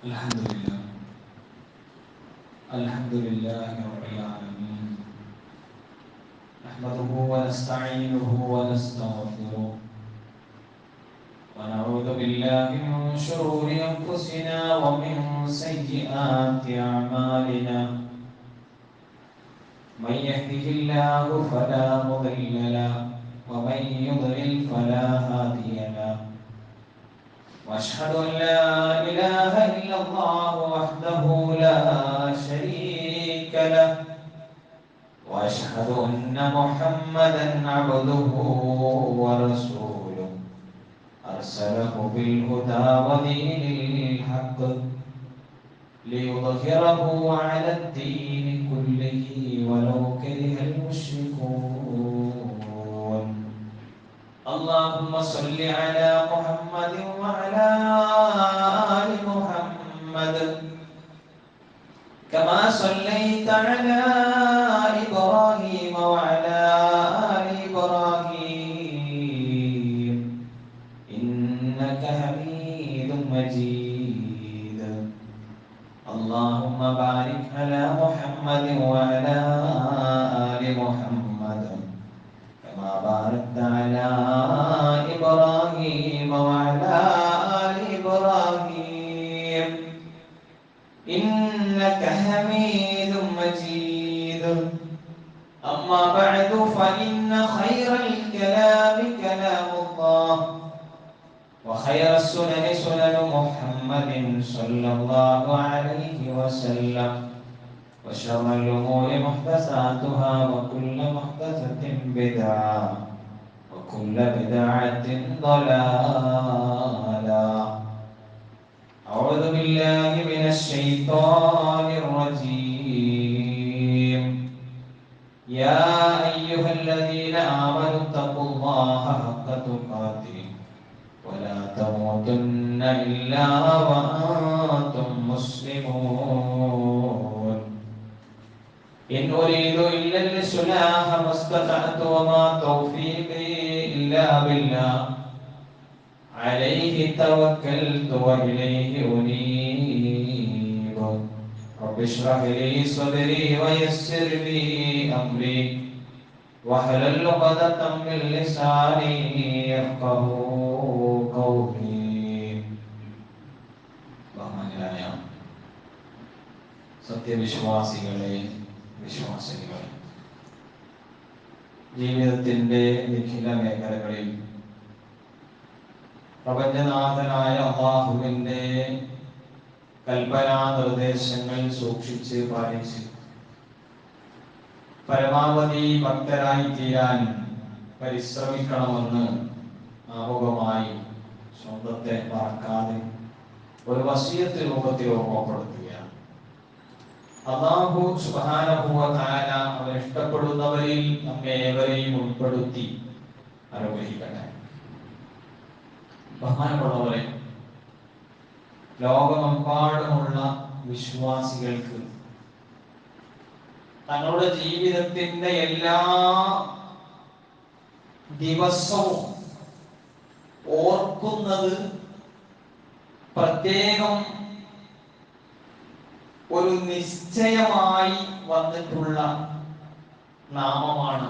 Alhamdulillah. Alhamdulillah Rabbil Alamin. Nahmaduhu wa nasta'inuhu wa nastaghfiruh. Wa na'udzu billahi min shururi anfusina wa min sayyiati a'malina. Man yahdihillahu fala mudilla lahu wa man yudlil fala hadiya lahu. وأشهد أن لا إله إلا الله وحده لا شريك له وأشهد أن محمدا عبده ورسوله أرسله بالهدى ودين الحق ليظهره على الدين كله ولو كره المشركون. اللهم صل على محمد وعلى آل محمد كما صليت على إبراهيم وعلى آل إبراهيم إنك حميد مجيد. اللهم بارك على محمد وعلى آل محمد كما باركت على إبراهيم وعلى آل إبراهيم إنك حميد مجيد. أما بعد فإن خير الكلام كلام الله وخير السنن سنن محمد صلى الله عليه وسلم وشر الأمور محدثاتها وكل محدثة بدعة وكل بدعة ضلالة. أعوذ بالله من الشيطان الرجيم. يا أيها الذين آمنوا اتقوا الله حق تقاته ولا تموتن إلا وأنتم مسلمون. إن أريد إلا الإصلاح ما استطعت وما توفيقي إلا بالله عليه توكلت وإليه أنيب. رب اشرح لي صدري ويسر لي أمري واحلل عقدة من لساني يفقهوا قولي. ബഹുമാന്യരായ സത്യവിശ്വാസികളെ, വിശ്വാസികളെ, ജീവിതത്തിന്റെ നിഖില മേഖലകളിൽ പ്രപഞ്ചനാഥനായ അല്ലാഹുവിന്റെ കൽപ്പനാ നിർദ്ദേശങ്ങൾ സൂക്ഷിച്ച് പാലിച്ച് പരമാവധി ഭക്തരായി തീരാൻ പരിശ്രമിക്കണമെന്ന് ആമുഖമായി സ്വന്തത്തെ മറക്കാതെ ഒരു വസിയത്ത് രൂപത്തിൽ ഓർമ്മപ്പെടുത്തുകയാണ്. അല്ലാഹു സുബ്ഹാനഹു വ തആല അവൻ ഇഷ്ടപ്പെടുന്നവരിൽ നമ്മെ ഏവരെയും ഉൾപ്പെടുത്തി അനുഗ്രഹിക്കട്ടെ. ബഹുമാനമുള്ളവരെ, ലോകമെമ്പാടുമുള്ള വിശ്വാസികൾക്ക് തങ്ങളുടെ ജീവിതത്തിന്റെ എല്ലാ ദിവസവും ഓർക്കുന്നത് പ്രത്യേകം ഒരു നിശ്ചയമായി വന്നിട്ടുള്ള നാമമാണ്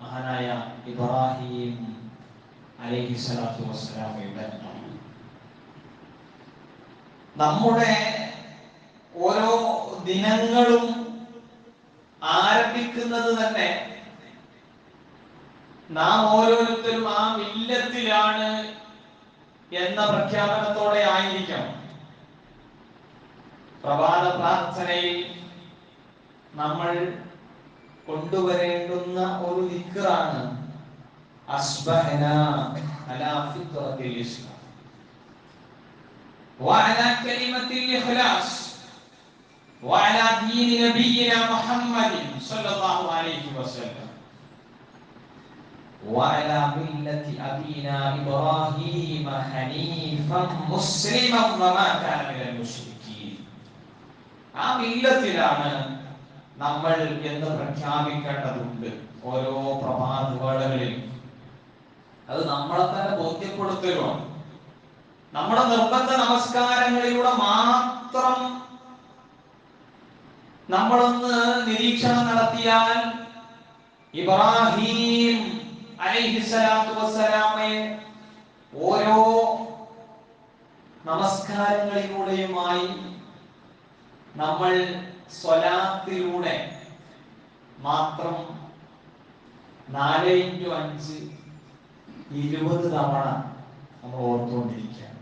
മഹാനായ ഇബ്രാഹിം അലൈഹിസ്സലാത്തു വസ്സലാമയുടെ നാമം. നമ്മുടെ ഓരോ ദിനങ്ങളും ആരംഭിക്കുന്നത് തന്നെ നാം ഓരോരുത്തരും ആ മില്ലത്തിലാണ് എന്ന പ്രഖ്യാപനത്തോടെ ആയിരിക്കണം. പ്രഭാത പ്രാർത്ഥനയിൽ നമ്മൾ കൊണ്ടുവരേണ്ടുന്ന ഒരു ദിക്റാണ് അസ്ബഹനാ അലാ ഫിത്രത്തിൽ ഇസ്ലാം വഅലാ കലിമത്തിൽ ഇഖ്ലാസ് വഅലാ ദീനി നബിയിന മുഹമ്മദിൻ സ്വല്ലല്ലാഹു അലൈഹി വസല്ലം വഅലാ മില്ലത്തി അബീനാ ഇബ്രാഹീമ ഹനീഫൻ മുസ്ലിമൻ വമാ കാന മിനൽ മുശ്രിക്കീൻ. ആ മില്ലത്തിലാണ് നമ്മൾ എന്ന് പ്രഖ്യാപിക്കേണ്ടതുണ്ട് ഓരോ പ്രഭാത വേളകളിൽ. അത് നമ്മളെ തന്നെ ബോധ്യപ്പെടുത്തലുമാണ്. നമ്മുടെ നിർബന്ധ നമസ്കാരങ്ങളിലൂടെ മാത്രം നമ്മളൊന്ന് നിരീക്ഷണം നടത്തിയാൽ ഇബ്രാഹിം അലൈഹിസ്സലാത്തു വസ്സലാമയെ ഓരോ നമസ്കാരങ്ങളിലൂടെയുമായി നമ്മൾ സ്വലാത്തിലൂടെ മാത്രം 4x5 20 തവണ നമ്മൾ ഓർത്തുകൊണ്ടിരിക്കുകയാണ്.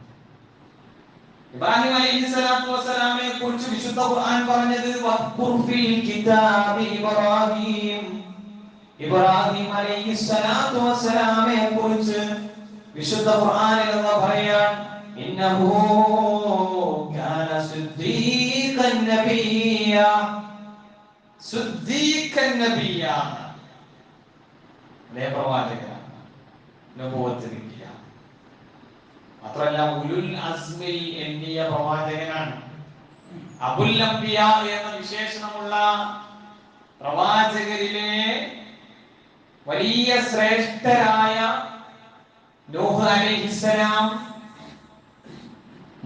ഇബ്രാഹിം അലൈഹിസ്സലാത്തു വസ്സലാമയെ കുറിച്ച് വിശുദ്ധ ഖുർആൻ പറഞ്ഞത് വഖ്കുർ ഫിൽ കിതാബി ഇബ്രാഹിം. ഇബ്രാഹിം അലൈഹിസ്സലാത്തു വസ്സലാമയെ കുറിച്ച് വിശുദ്ധ ഖുർആനിൽ എന്ന് പറയാൻ ഇന്നഹു കാന സിദ്ദീഖൻ നബിയ്യ. സിദ്ദീഖൻ നബിയ്യ പ്രവാചകനാണ്, നബുവത്ത് കിട്ടിയ. മാത്രമല്ല ഉലുൽ അസ്മിൽ എണ്ണിയ പ്രവാചകനാണ്. അബുൽ അംബിയ എന്ന വിശേഷണമുള്ള പ്രവാചകരിലെ വലിയ ശ്രേഷ്ഠരായ നൂഹ് അലൈഹിസ്സലാം,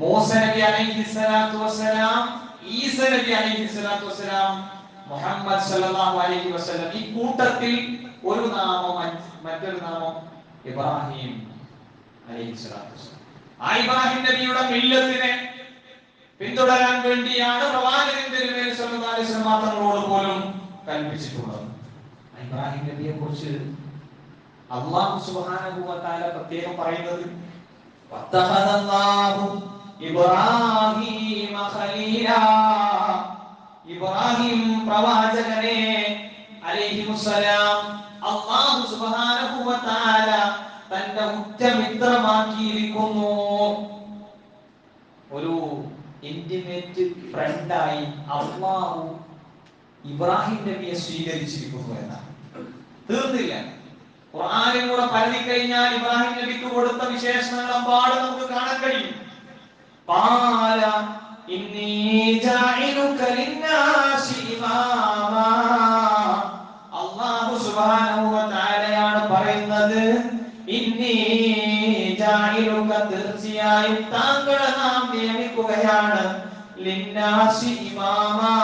മൂസ നബി അലൈഹിസ്സലാത്തു വസ്സലാം, ഈസ നബി അലൈഹിസ്സലാത്തു വസ്സലാം, മുഹമ്മദ് സല്ലല്ലാഹു അലൈഹി വസല്ലം, ഈ കൂട്ടത്തിൽ ഒരു നാമം, മറ്റൊരു നാമം ഇബ്രാഹിം അലൈഹിസ്സലാത്തു വസ്സലാം. ആ ഇബ്രാഹിം നബിയുടെ മില്ലത്തിനെ പിന്തുടരാൻ വേണ്ടിയാണ് പ്രവാചകൻ തിരുമേനി സല്ലല്ലാഹു അലൈഹി വസല്ലം തങ്ങളോട് പോലും കൽപ്പിച്ചിട്ടുള്ളത്. ഇബ്രാഹിം നബിയെ കുറിച്ച് അല്ലാഹു സുബ്ഹാനഹു വ തആല പ്രത്യേകം പറയുന്നത് വത്തഖദല്ലാഹു ഇബ്രാഹീമ ഖലീലാ. ഇബ്രാഹിം പ്രവാചകനെ അലൈഹിമുസ്സലാം അല്ലാഹു സുബ്ഹാനഹു വ തആല തന്റെ ഉറ്റമിത്രമാക്കിയിരിക്കുന്നു. ഒരു ഇന്റിമേറ്റ് ഫ്രണ്ടായി അല്ലാഹു ഇബ്രാഹിം നബിയെ സ്വീകരിച്ചിരിക്കുന്നു എന്നാണ്. തീർന്നില്ല. ഖുർആനിൽ കൂടെ പരതി കഴിഞ്ഞാൽ ഇബ്രാഹിം നബിക്ക് കൊടുത്ത വിശേഷണങ്ങൾ അമ്പാട് നമുക്ക് കാണാൻ കഴിയും. ഖാല ഇന്നി ജാഇലുക ലിന്നാസി ഇമാമാ. അല്ലാഹു സുബ്ഹാനഹു വ തആലയാണ് പറയുന്നത് ഇന്നി ജാഇലുക, തീർച്ചയായും താങ്കളെ നാം നിയമിക്കുകയാണ്, ലിന്നാസി ഇമാമാ,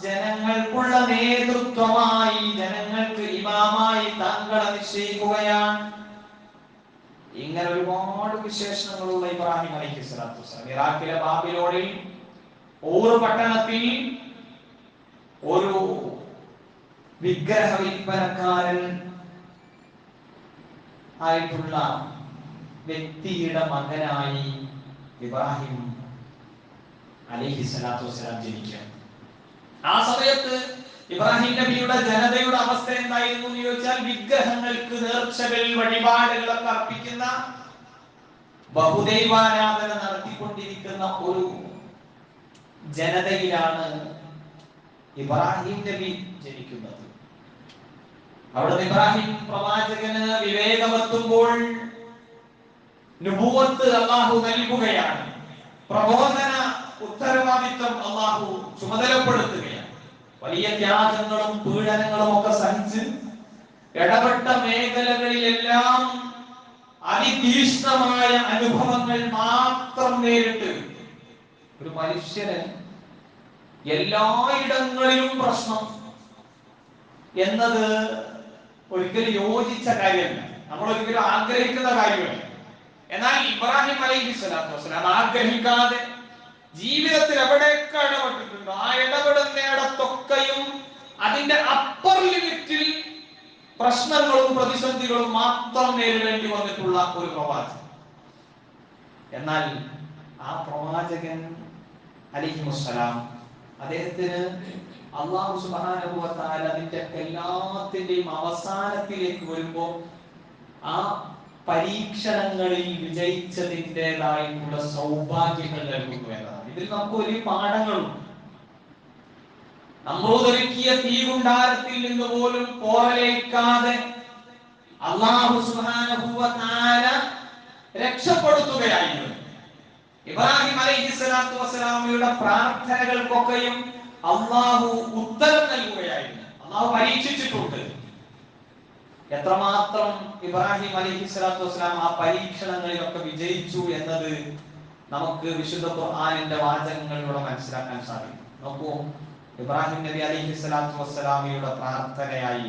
ജനങ്ങൾക്കുള്ള നേതൃത്വമായി, ജനങ്ങൾക്ക് ഇമാമായി താങ്കളെ നിശ്ചയിക്കുകയാണ്. ഇങ്ങനെ ഒരുപാട് വിശേഷണങ്ങളുള്ള ഇബ്രാഹിം അലൈഹിസ്സലാത്തു വസ്സലാം ഇറാഖിലെ ബാബിലോണിൽ ഊർ പട്ടണത്തിൽ ഒരു വിഗ്രഹ വിൽപ്പനക്കാരൻ ആയിട്ടുള്ള വ്യക്തിയുടെ മകനായി ഇബ്രാഹിം അലൈഹിസ്സലാത്തു വസ്സലാം ജനിക്കുക. ആ സമയത്ത് ഇബ്രാഹിം നബിയുടെ ജനതയുടെ അവസ്ഥ എന്തായിരുന്നു എന്ന് ചോദിച്ചാൽ വിഗ്രഹങ്ങൾക്ക് നേർച്ചകൾ, വഴിപാടുകളൊക്കെ അർപ്പിക്കുന്ന, ബഹുദൈവാരാധന നടത്തിക്കൊണ്ടിരിക്കുന്ന ഒരു ജനതയിലാണ് ഇബ്രാഹിം നബി ജനിക്കുന്നത്. അവിടെ ഇബ്രാഹിം പ്രവാചകന് വിവേകമെത്തുമ്പോൾ നുബുവത്ത് അല്ലാഹു നൽകുകയാണ്. പ്രബോധന ഉത്തരവാദിത്വം അല്ലാഹു ചുമതലപ്പെടുത്തുകയാണ്. വലിയ ത്യാഗങ്ങളും പീഡനങ്ങളും ഒക്കെ സഹിച്ച് ഇടപെട്ട മേഖലകളിലെല്ലാം അതിതീക്ഷ്ണമായ അനുഭവങ്ങൾ മാത്രം നേരിട്ട് ഒരു മനുഷ്യന് എല്ലായിടങ്ങളിലും പ്രശ്നം എന്നത് ഒരിക്കലും യോജിച്ച കാര്യമല്ല, നമ്മൾ ഒരിക്കലും ആഗ്രഹിക്കുന്ന കാര്യമല്ല. എന്നാൽ ഇബ്രാഹിം അലൈഹിസ്സലാത്തു വസ്സലാം ആഗ്രഹിക്കാതെ ജീവിതത്തിൽ എവിടെയൊക്കെ ഇടപെട്ടിട്ടുണ്ടോ ആ ഇടപെടുന്നിടത്തൊക്കെയും അതിന്റെ അപ്പർ ലിമിറ്റിൽ പ്രശ്നങ്ങളും പ്രതിസന്ധികളും മാത്രം നേരിടേണ്ടി വന്നിട്ടുള്ള ഒരു പ്രവാചകൻ. എന്നാൽ ആ പ്രവാചകൻ അലൈഹിമുസ്സലാം അദ്ദേഹത്തിന് അല്ലാഹു സുബ്ഹാനഹു വ തആല അതിന്റെ എല്ലാത്തിന്റെയും അവസാനത്തിലേക്ക് വരുമ്പോൾ ആ പരീക്ഷണങ്ങളിൽ വിജയിച്ചതിൻ്റെതായിട്ടുള്ള സൗഭാഗ്യങ്ങൾ നൽകുന്നു എന്നതാണ്. ഇതിൽ നമുക്ക് വലിയ പാഠങ്ങളുണ്ട്. നമ്രൂദൊരുക്കിയ തീകുണ്ടാരത്തിൽ നിന്ന് പോലും പോറലേക്കാതെ അല്ലാഹു സുബ്ഹാനഹു വ തആല രക്ഷപ്പെടുത്തുകയായിരുന്നു. ഇബ്രാഹിം അലൈഹിസ്സലാത്തു വസ്സലാമയുടെ പ്രാർത്ഥനകൾക്കൊക്കെയും അല്ലാഹു ഉത്തരം നൽകുകയായിരുന്നു. അല്ലാഹു പരീക്ഷിച്ചിട്ടുണ്ട്. എത്രമാത്രം ഇബ്രാഹിം അലൈഹിസ്സലാത്തു വസ്സലാം ആ പരീക്ഷണങ്ങളിലൊക്കെ വിജയിച്ചു എന്നത് നമുക്ക് വിശുദ്ധ ഖുർആനിന്റെ വാചകങ്ങളിലൂടെ മനസ്സിലാക്കാൻ സാധിക്കും. നോക്കൂ, ഇബ്രാഹിം നബി അലൈഹിസ്സലാത്തു വസ്സലാമയുടെ പ്രാർത്ഥനയായി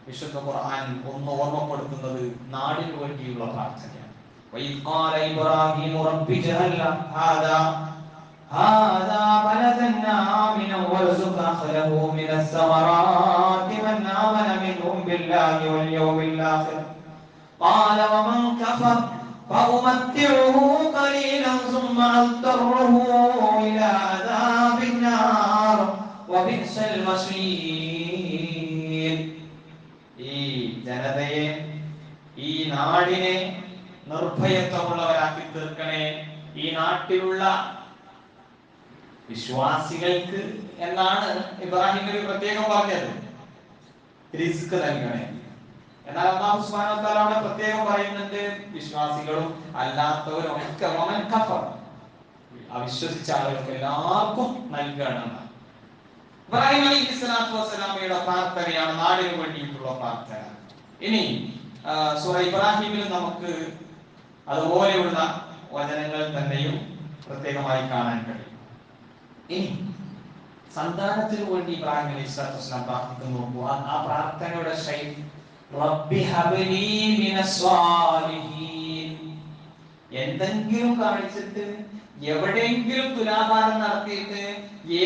വിശുദ്ധ ഖുർആൻ ഒന്ന് ഓർമ്മപ്പെടുത്തുന്നത് നാടിനു വേണ്ടിയുള്ള പ്രാർത്ഥനയാണ്. വഇദ് ഖാല ഇബ്രാഹിം റബ്ബി ജഅൽ ഹാദാ ബലദൻ ആമിനൻ വർസുഖ് അഹ്ലഹു മിനസ് സമറാത്തി മൻ ആമന മിൻഹും ബില്ലാഹി വൽ യൗമിൽ ആഖിർ ഖാല വമൻ കഫർ ഫഉമത്തിഉഹു ഖലീലൻ സുമ്മ അദ്റഹു ഇലാ അദാബിൻ നാർ വബിഅ്സൽ മസീർ. ഈ ജനതയെ, ഈ നാടിനെ നിർഭയത്വമുള്ളവരാക്കി തീർക്കണേ. ഈ നാട്ടിലുള്ള വിശ്വാസികൾക്ക് എന്നാണ് ഇബ്രാഹിം നബി പ്രത്യേകം പറഞ്ഞത്, റിസ്ക് നൽകണേ. എന്നാൽ അല്ലാഹു സുബ്ഹാനഹു വ തആല അവിടെ പ്രത്യേകം പറയുന്നുണ്ട് വിശ്വാസികളും അല്ലാത്തവരും ഒക്കെ വമൻ കഫർ, അവിശ്വസിച്ച ആളുകൾക്ക് എല്ലാവർക്കും നൽകണം. ഇബ്രാഹിം അലൈഹിസ്സലാത്തു വസ്സലാമയുടെ പ്രാർത്ഥനയാണ് നാടിനു വേണ്ടിയിട്ടുള്ള പ്രാർത്ഥന. ഇനി സൂറ ഇബ്രാഹിമിൽ നമുക്ക് അതുപോലെയുള്ള വചനങ്ങൾ തന്നെയും പ്രത്യേകമായി കാണാൻ കഴിയും. ഇനി സന്താനത്തിനു വേണ്ടി ഇബ്രാഹിം അലൈഹിസ്സലാത്തു വസ്സലാം പ്രാർത്ഥിക്കുന്നു. ആ പ്രാർത്ഥനയുടെ ശൈലി റബ്ബി ഹബ്ലി മിനസ് സ്വാലിഹീൻ. എന്തെങ്കിലും കാണിച്ചിട്ട്, എവിടെയെങ്കിലും തുലാഭാരം നടത്തിയിട്ട്,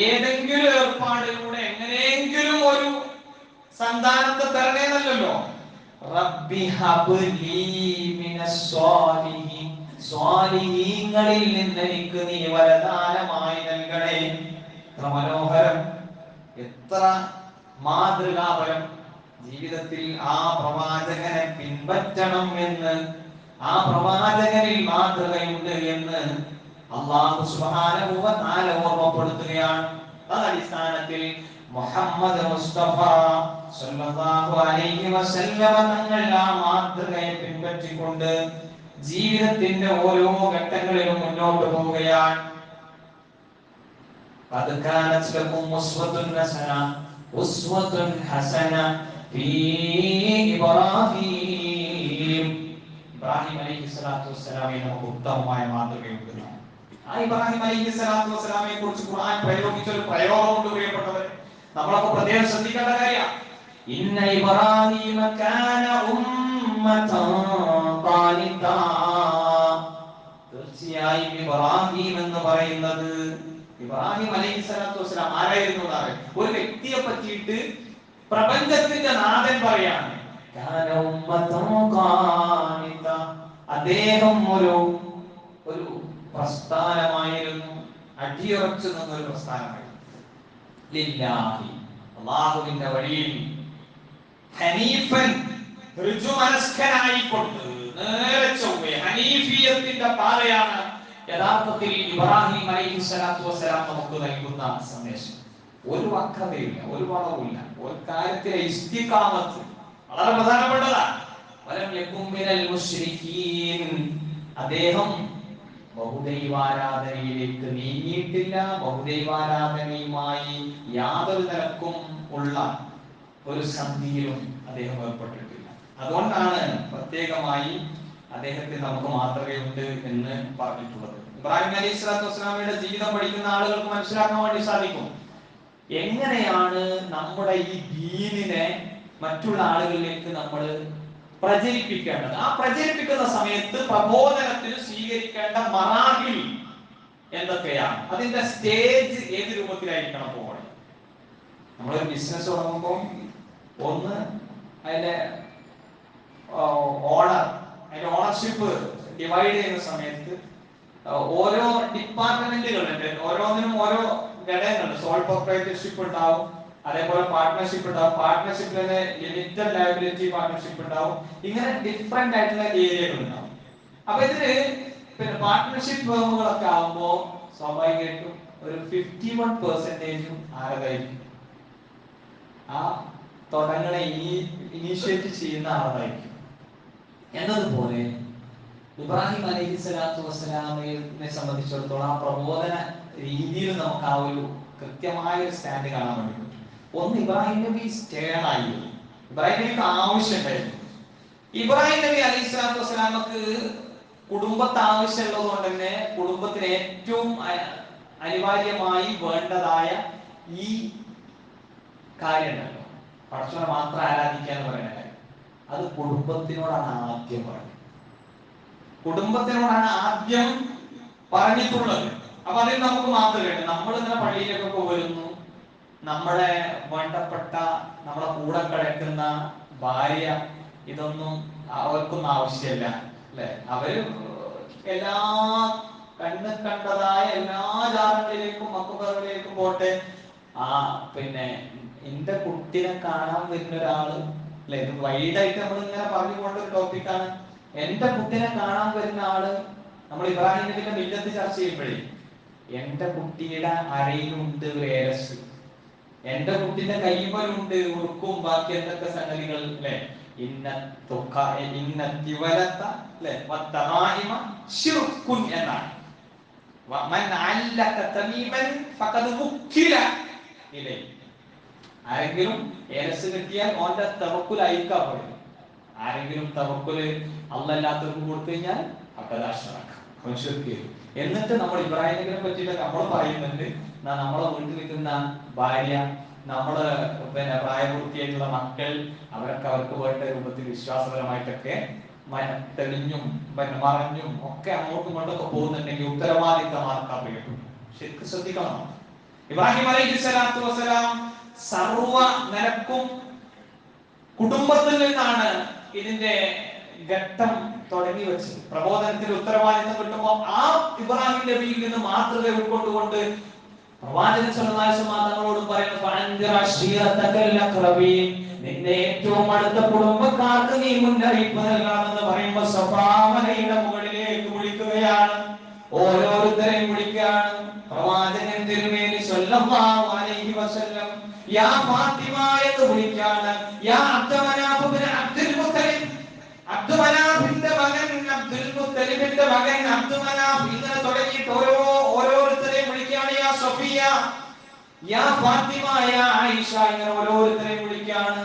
ഏതെങ്കിലും ഏർപ്പാടിലൂടെ എങ്ങനെയെങ്കിലും ഒരു സന്താനത്തെ തരണേന്നല്ലോ. റബ്ബി ഹബ്ലി മിനസ് സ്വാലിഹീൻ, സ്വാലിഹീങ്ങളിൽ നിന്ന് എനിക്ക് നീ വരദാനമായി നൽകണേ. എത്ര മനോഹരം, എത്ര മാതൃകാപരം. ജീവിതത്തിൽ ആ പ്രവാചകനെ പിൻപറ്റണം എന്ന്, ആ പ്രവാചകനിൽ മാതൃകയുണ്ട് എന്ന് അല്ലാഹു സുബ്ഹാനഹു വ തആല ഓർമ്മപ്പെടുത്തുകയാണ്. അടിസ്ഥാനത്തിൽ മുഹമ്മദ് മുസ്തഫ സല്ലല്ലാഹു അലൈഹി വസല്ലമ തങ്ങൾ ആ മാതൃകയെ പിൻപറ്റിക്കൊണ്ട് ജീവിതത്തിന്റെ ഓരോ ഘട്ടങ്ങളിലും മുന്നോട്ട് പോവുകയാണ്. ഖദ് കാനത് ലകും ഉസ്വത്തുൻ ഹസന ഫീ ഇബ്രാഹീം. ഇബ്രാഹിം അലൈഹിസ്സലാത്തു വസ്സലാമയെ നമുക്ക് ഉത്തമമായ മാതൃകയുണ്ട്. ആ ഇബ്രാഹിം അലൈഹിസ്സലാത്തു വസ്സലാമയെ കുറിച്ച് ഖുർആൻ പ്രയോഗിച്ച ഒരു പ്രയോഗമുണ്ട് പ്രിയപ്പെട്ടവരെ, നമ്മളൊക്കെ പ്രത്യേകം ശ്രദ്ധിക്കേണ്ട കാര്യമാണ്. ഇന്ന ഇബ്രാഹീമ കാന ഉമ്മതൻ ഖാനിതാ. തീർച്ചയായും ഇബ്രാഹിം എന്ന് പറയുന്നത്, ഇബ്രാഹിം അലൈഹിസ്സലാത്തു വസ്സലാം ആരായിരുന്നു എന്നാണ് ഒരു വ്യക്തിയെ പറ്റിയിട്ട് പ്രപഞ്ചത്തിന്റെ നാഥൻ പറയാണ്. കാന ഉമ്മതൻ ഖാനിതാ. അദ്ദേഹം ഒരു പ്രസ്ഥാനമായിരുന്നു, അടിയുറച്ചു നിന്നൊരു പ്രസ്ഥാനമായിരുന്നു. ലില്ലാഹി, അല്ലാഹുവിന്റെ വഴിയിൽ, ഹനീഫൻ, ഋജുമനസ്കനായിക്കൊണ്ട് നേരെ ചൊവ്വേ ഹനീഫിയത്തിന്റെ പാതയാണ് യഥാർത്ഥത്തിൽ ഇബ്രാഹിം അലൈഹിസ്സലാത്തു വസ്സലാം നമുക്ക് നൽകുന്ന സന്ദേശം. ഒരു വക്രതയില്ല, ഒരു വളവുമില്ല, ഒരു കാര്യത്തിലെ ഇസ്തിഖാമത്ത് വളരെ പ്രധാനപ്പെട്ടതാണ്. വലം യകും മിനൽ മുശ്രിക്കീൻ. അദ്ദേഹം ബഹുദൈവാരാധനയിലേക്ക് നീങ്ങിയിട്ടില്ല, ബഹുദൈവാരാധനയുമായി യാതൊരു നിലക്കും ഉള്ള ഒരു സന്ധിയിലും അദ്ദേഹം ഏർപ്പെട്ടിട്ടില്ല. അതുകൊണ്ടാണ് പ്രത്യേകമായി അദ്ദേഹത്തിന് നമുക്ക് മാതൃകയുണ്ട് എന്ന് പറഞ്ഞിട്ടുള്ളത്. ഇബ്രാഹിം അലൈഹിസ്സലാത്തു വസ്സലാമയുടെ ജീവിതം പഠിക്കുന്ന ആളുകൾക്ക് മനസ്സിലാക്കാൻ വേണ്ടി സാധിക്കും എങ്ങനെയാണ് നമ്മുടെ ഈ ദീനിനെ മറ്റുള്ള ആളുകളിലേക്ക് നമ്മൾ പ്രചരിപ്പിക്കേണ്ടത്. ആ പ്രചരിപ്പിക്കുന്ന സമയത്ത് പ്രബോധനത്തിന് സ്വീകരിക്കേണ്ട മറാഹിൽ എന്തൊക്കെയാണ്, അതിന്റെ സ്റ്റേജ് ഏത് രൂപത്തിലായിരിക്കണം പോകണം. നമ്മളൊരു ബിസിനസ് തുടങ്ങുമ്പോൾ ഒന്ന് അതിന്റെ ഓണർഷിപ്പ് ഡിവൈഡ് ചെയ്യുന്ന സമയത്ത് ഓരോ ഡിപ്പാർട്ട്മെന്റുകളുണ്ട്, ഓരോന്നിനും ഓരോ ഘടകങ്ങളുണ്ട്. സോൾ പ്രൊപ്രൈറ്റർഷിപ്പ് ഉണ്ടാവും, അതേപോലെ പാർട്ട്ണർഷിപ്പ് ഉണ്ടാവും, പാർട്ട്ണർഷിപ്പിൽ തന്നെ ലിമിറ്റഡ് ലയബിലിറ്റി പാർട്ട്ണർഷിപ്പ് ഉണ്ടാവും. ഇങ്ങനെ ഡിഫറെന്റ് ആയിട്ടുള്ള ഏരിയകൾ ഉണ്ടാവും. അപ്പൊ ഇതില് പിന്നെ പാർട്ട്ണർഷിപ്പ് ഫേമുകളൊക്കെ ആവുമ്പോൾ സ്വാഭാവികമായിട്ടും ഒരു 51% ആരതായിരിക്കും, ആ തുടങ്ങളെ ഇനീഷ്യേറ്റ് ചെയ്യുന്ന ആളായിരിക്കും. എന്നതുപോലെ ഇബ്രാഹിം അലൈഹിസ്സലാത്തു വസ്സലാമിനെ സംബന്ധിച്ചിടത്തോളം ആ പ്രബോധന രീതിയിൽ നമുക്ക് ആ ഒരു കൃത്യമായ ഒരു സ്റ്റാൻഡ് കാണാൻ വേണ്ടി പറ്റും. ഒന്ന്, ഇബ്രാഹിം നബി സ്റ്റേൺ ആയിരുന്നു, ഇബ്രാഹിം നബിക്ക് ആവശ്യമുണ്ടായിരുന്നു. ഇബ്രാഹിം നബി അലൈഹിസ്സലാത്തു വസ്സലാമക്ക് കുടുംബത്തെ ആവശ്യമുള്ളത് കൊണ്ട് തന്നെ കുടുംബത്തിന് ഏറ്റവും അനിവാര്യമായി വേണ്ടതായ ഈ കാര്യമുണ്ടല്ലോ, പടച്ചവനെ മാത്രം ആരാധിക്കുക എന്ന് പറയുന്ന കാര്യം, അത് കുടുംബത്തിനോടാണ് ആദ്യം പറയുന്നത്. കുടുംബത്തിനോടാണ് ആദ്യം പറഞ്ഞിട്ടുള്ളത്. അപ്പൊ അതിൽ നമുക്ക് മാതൃകയുണ്ട്. നമ്മളിങ്ങനെ പള്ളിയിലേക്കൊക്കെ വരുന്നു, നമ്മുടെ വേണ്ടപ്പെട്ട നമ്മളെ കൂടെ കിടക്കുന്ന ഭാര്യ ഇതൊന്നും അവർക്കൊന്നും ആവശ്യമില്ല അല്ലെ. അവര് എല്ലാ കണ്ടതായ എല്ലാ ജാറങ്ങളിലേക്കും മക്കുകളിലേക്കും പോട്ടെ. പിന്നെ എന്റെ കുട്ടിനെ കാണാൻ വരുന്ന ഒരാള് അല്ലെ, ഇത് വൈഡായിട്ട് നമ്മൾ ഇങ്ങനെ പറഞ്ഞു പോകേണ്ട ഒരു ടോപ്പിക്കാണ്. എന്റെ കുട്ടിനെ കാണാൻ വരുന്ന ആള്, നമ്മൾ ഇബ്രാഹിം നബിയുടെ മില്ലത്ത് ചർച്ച ചെയ്യുമ്പോഴേ എന്റെ കുട്ടിയുടെ അരയിലുണ്ട് വേരസ്, എന്റെ കുട്ടിന്റെ കൈമലുണ്ട് ഉറുക്കും ബാക്കി എന്തൊക്കെ സംഗതികൾ അല്ലെ. എന്നാണ് ആരെങ്കിലും ഏലസ് കിട്ടിയാൽ ഓന്റെ തവക്കുൽ അയക്കാൻ പറയും. ആരെങ്കിലും തവക്കുല് അല്ലാത്തവർക്ക് കൊടുത്തു കഴിഞ്ഞാൽ അക്കദാശനാക്കാം. എന്നിട്ട് നമ്മൾ ഇബ്രാഹിം നബിയെ പറ്റിയിട്ട് നമ്മൾ പറയുന്നുണ്ട്, നമ്മളെ വീട്ടിൽ നിൽക്കുന്ന ഭാര്യ, നമ്മള് പ്രായപൂർത്തിയായിട്ടുള്ള മക്കൾ, അവർക്ക് വേണ്ട രൂപത്തിൽ വിശ്വാസപരമായിട്ടൊക്കെ തെളിഞ്ഞും മറഞ്ഞും ഒക്കെ അങ്ങോട്ടും ഇങ്ങോട്ടൊക്കെ പോകുന്നുണ്ടെങ്കിൽ ഉത്തരവാദിത്തം ആർക്കാൻ പറ്റും. ശരിക്കും ശ്രദ്ധിക്കണം. ഇബ്രാഹിം അലൈഹിസ്സലാത്തു വസ്സലാം സർവ നിലക്കും കുടുംബത്തിൽ നിന്നാണ് ഇതിന്റെ ഘട്ടം തുടങ്ങി വെച്ചത്. പ്രബോധനത്തിൽ ഉത്തരവാദിത്തം കിട്ടുമ്പോൾ ആ ഇബ്രാഹിം നബിയിൽ നിന്ന് മാതൃക ഉൾക്കൊണ്ടുകൊണ്ട് പ്രവാചകൻ സല്ലല്ലാഹു അലൈഹി വസല്ലം തങ്ങളോട് പറയുന്നു, നിന്റെ ഏറ്റവും അടുത്ത കുടുംബക്കാർക്ക് നീ മുന്നറിയിപ്പ് നൽകണമെന്ന് പറയുമ്പോൾ സഫാ മലയുടെ മുകളിലേക്ക് വിളിക്കുകയാണ്. ഓരോരുത്തരെയും വിളിക്കുകയാണ്. പ്രവാചകൻ തിരുമേനി സല്ലല്ലാഹു അലൈഹി വസല്ലം യാ ഫാത്തിമ എന്ന് വിളിക്കുകയാണ്. യാ അബ്ദുമനാഫ് ഇബ്നു അബ്ദുൽ മുത്തലിബ്, അബ്ദുമനാഫിന്റെ മകൻ അബ്ദുൽ മുത്തലിബിന്റെ മകൻ അബ്ദുമനാഫ്, ഇങ്ങനെ തുടങ്ങിയിട്ട് ഓരോരുത്തരെയും വിളിക്കുകയാണ്. യാ സഫിയ, യാ ഫാത്തിമ, യാ ആയിഷ, ഇങ്ങനെ ഓരോരുത്തരെയും വിളിക്കുകയാണ്.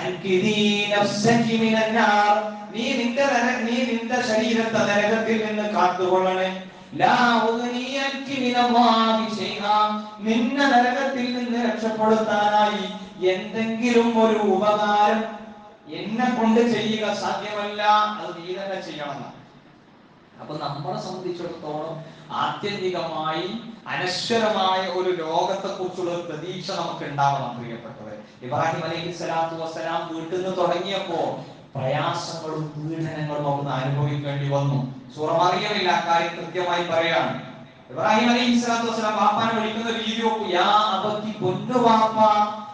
അൻകിദീ നഫ്സകി മിനന്നാർ, നീ നിന്റെ ശരീരത്തെ നരകത്തിൽ നിന്ന് കാത്തുകൊള്ളണേ. ലാ ഉഗ്നി അൻകി മിനല്ലാഹി ശൈആ, നിന്നെ നരകത്തിൽ നിന്ന് രക്ഷപ്പെടുത്താനായി എന്തെങ്കിലും ഒരു ഉപകാരം എന്നെ കൊണ്ട് ചെയ്യുക സാധ്യമല്ല, അത് നീ തന്നെ ചെയ്യണം. അപ്പൊ നമ്മളെ സംബന്ധിച്ചിടത്തോളം ആത്യന്തികമായി അനശ്വരമായ ഒരു ലോകത്തെ കുറിച്ചുള്ള ഒരു പ്രതീക്ഷ നമുക്ക് ഉണ്ടാവണം പ്രിയപ്പെട്ടവർ. ഇബ്രാഹിം അലൈഹിസ്സലാത്തു വസ്സലാം വീട്ടിൽ നിന്ന് തുടങ്ങിയപ്പോ പ്രയാസങ്ങളും പീഡനങ്ങളും അവിടുന്ന് അനുഭവിക്കേണ്ടി വന്നു. സൂറ മറിയമിൽ ആ കാര്യം കൃത്യമായി പറയാണ്. ഇബ്രാഹിം അലൈഹിസ്സലാത്തു വസ്സലാം വാപ്പാനെ വിളിക്കുന്ന രീതി നോക്കൂ. യാ അബത്തി, പൊന്നു വാപ്പ,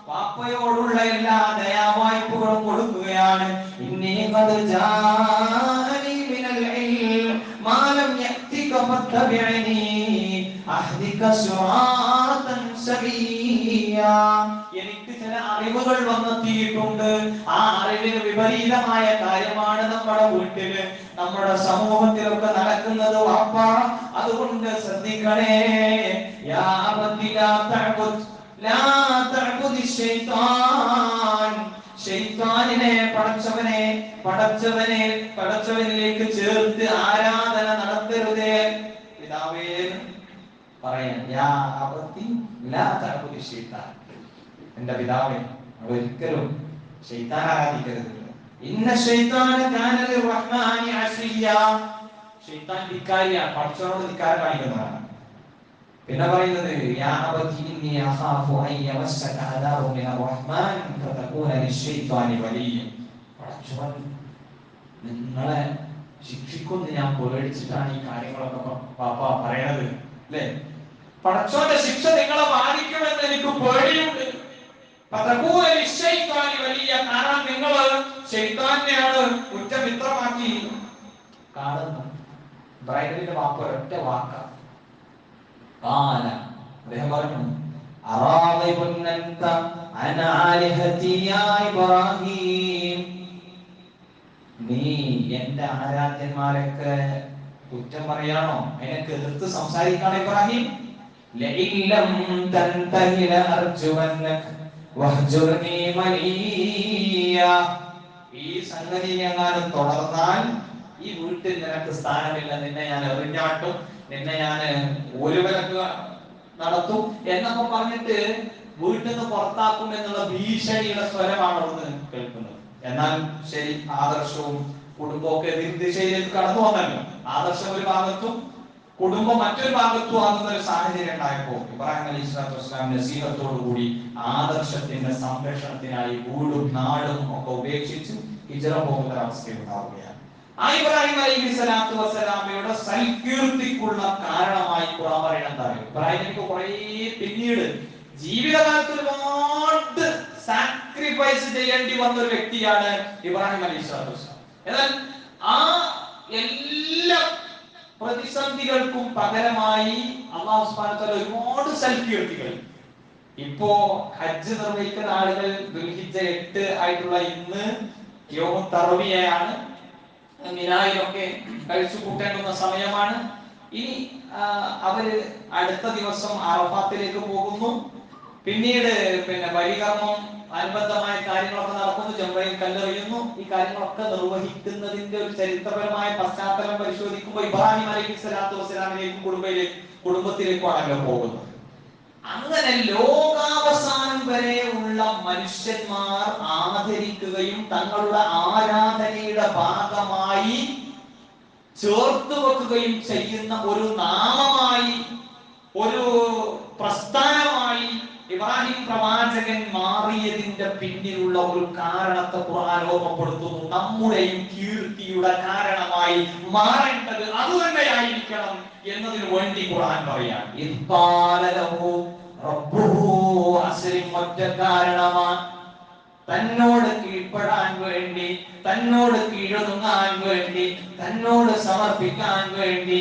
വാപ്പയോടുള്ള എല്ലാ ദയാവായ്പകളും കൊടുക്കുകയാണ്. ഇന്നീ ഖദ് ജാഅനി മിനൽ ഇൽം മാ ലം യഅതിക ഫത്തബിഅനി അഹ്ദിക സിറാതൻ സവിയ. എനിക്ക് ചില അറിവുകൾ വന്നെത്തിയിട്ടുണ്ട്. ആ അറിവിന് വിപരീതമായ കാര്യമാണ് നമ്മുടെ വീട്ടില്, നമ്മുടെ സമൂഹത്തിലൊക്കെ നടക്കുന്നത് വാപ്പ. അതുകൊണ്ട് ശ്രദ്ധിക്കണേ. യാ അബതി ലാ തഅബുദ് ലാ തഅബുദി ശൈത്താൻ, ശൈത്താനിനെ പടച്ചവനിലേക്ക് ചേർത്ത് ആരാധന നടത്തരുതേ. പിതാവേ പറയാൻ, യാ അബതി ലാ തഅബുദി ശൈത്താൻ, എന്റെ പിതാവേ ഒരിക്കലും ശൈത്താൻ ആരാധിക്കരുത്. ഇന്ന ശൈത്താന കാന ലിർറഹ്മാനി അസിയ, ശൈത്താൻ ധിക്കാരിയാണ്, പടച്ചവനോട് ധിക്കാരം കാണിക്കുന്നതാണ്. പിന്നെ പറയുന്നത് യാ അബതി ഇന്നി അഖാഫു അൻ യമസ്സക അദാബു മിനർ റഹ്മാൻ ഫതകൂന ലിശ്ശൈത്താനി വലിയ, പടച്ചവൻ നിങ്ങളെ ശിക്ഷിക്കുമെന്ന് ഞാൻ പേടിച്ചിട്ടാണ് ഈ കാര്യങ്ങളൊക്കെ പാപ്പ പറയണത് അല്ലേ. പടച്ചവന്റെ ശിക്ഷ നിങ്ങളെ ബാധിക്കുമെന്ന് എനിക്ക് പേടിയുണ്ട്. ഫതകൂന ലിശ്ശൈത്താനി വലിയ, കാരണം നിങ്ങൾ ശൈത്താനെയാണ് കുറ്റമിത്രമാക്കി കാണുന്നത്. ഇബ്രാഹിമിന്റെ വാപ്പ ഒറ്റ വാക്കാണ്. അദ്ദേഹം പറഞ്ഞു, നീ എന്റെ ആരാധ്യന്മാരൊക്കെ കുറ്റം പറയാണോ, അതിനൊക്കെ എതിർത്ത് സംസാരിക്കാണ് ഇബ്രാഹിം. ഈ സംഗതി എങ്ങാനും തുടർന്നാൽ ഈ വീട്ടിൽ നിനക്ക് സ്ഥാനമില്ല, നിന്നെ ഞാൻ എറിഞ്ഞാട്ടും, നിന്നെ ഞാൻ ഒരു വിലക്ക് നടത്തും എന്നൊക്കെ പറഞ്ഞിട്ട് വീട്ടിൽ നിന്ന് പുറത്താക്കും എന്നുള്ള ഭീഷണിയുടെ സ്വരമാണ് അവിടുന്ന് കേൾക്കുന്നത്. എന്നാൽ ശരി, ആദർശവും കുടുംബമൊക്കെ എതിർ ദിശയിലേക്ക് കടന്നു വന്നല്ലോ. ആദർശം ഒരു ഭാഗത്തും കുടുംബം മറ്റൊരു ഭാഗത്തും ആകുന്ന ഒരു സാഹചര്യം ഉണ്ടായപ്പോൾ ഇബ്രാഹിം അലൈഹി സ്വലാത്തു വസ്സലാം നസീഹത്തോടു കൂടി ആദർശത്തിന്റെ സംരക്ഷണത്തിനായി വീടും നാടും ഒക്കെ ഉപേക്ഷിച്ച് ഹിജ്റ പോകുന്ന അവസ്ഥ ഉണ്ടാവുകയാണ്. ആ ഇബ്രാഹിം അലൈഹി സ്വലാത്തു വസ്സലാമയുടെ സൽകീർത്തിക്കുള്ള കാരണമായി ഖുർആൻ പറയുന്നത് എന്താ? ഇബ്രാഹിമിക്ക് കുറെ പിന്നീട് ജീവിതകാലത്ത് ഒരുപാട് സാക്രിഫൈസ് ചെയ്യേണ്ടി വന്ന ഒരു വ്യക്തിയാണ് ഇബ്രാഹിം അലൈഹി സ്വലാത്തു വസ്സലാം. എന്നാൽ ആ എല്ലാ പ്രതിസന്ധികൾക്കും പകരമായി അല്ലാഹു സുബ്ഹാനഹു വ തആല ഒരുപാട് സൽകീർത്തികൾ. ഇപ്പോ ഹജ്ജ് നിർവഹിക്കുന്ന ആളുകൾ ദുൽഹിജ്ജ 8 ആയിട്ടുള്ള ഇന്ന് യൗമുൽ തർവിയയാണ്, മിനായിലൊക്കെ കഴിച്ചു കൂട്ടേണ്ടുന്ന സമയമാണ്. ഇനി അവര് അടുത്ത ദിവസം അറഫാത്തിലേക്ക് പോകുന്നു. പിന്നീട് ബലികർമ്മം അനുബന്ധമായ കാര്യങ്ങളൊക്കെ നടക്കുന്നു, ജംറയിൽ കല്ലെറിയുന്നു. ഈ കാര്യങ്ങളൊക്കെ നിർവഹിക്കുന്നതിന്റെ ഒരു ചരിത്രപരമായ പശ്ചാത്തലം പരിശോധിക്കുമ്പോൾ ഇബ്രാഹിം അലൈഹി സ്വലാത്തു വസ്സലാമിലേക്കും കുടുംബത്തിലേക്കുമാണല്ലോ പോകുന്നത്. അങ്ങനെ ലോകാവസാനം വരെ ഉള്ള മനുഷ്യന്മാർ ആദരിക്കുകയും തങ്ങളുടെ ആരാധനയുടെ ഭാഗമായി ചേർത്ത് വെക്കുകയും ചെയ്യുന്ന ഒരു നാമമായി, ഒരു പ്രസ്ഥാനമായി ഇബ്രാഹിം പ്രവാചകൻ മാറിയതിന്റെ പിന്നിലുള്ള ഒരു കാരണത്തെ ഖുർആൻ ഓർമ്മപ്പെടുത്തുന്നു. നമ്മുടെയും കീർത്തിയുടെ കാരണമായി മാറേണ്ടത് അതുതന്നെയായിരിക്കണം എന്നതിന് വേണ്ടി ഖുർആൻ പറയാണ്. ഒറ്റ കാരണമാണ്, തന്നോട് കീഴ്പ്പെടാൻ വേണ്ടി, തന്നോട് കീഴൊതുങ്ങാൻ വേണ്ടി, തന്നോട് സമർപ്പിക്കാൻ വേണ്ടി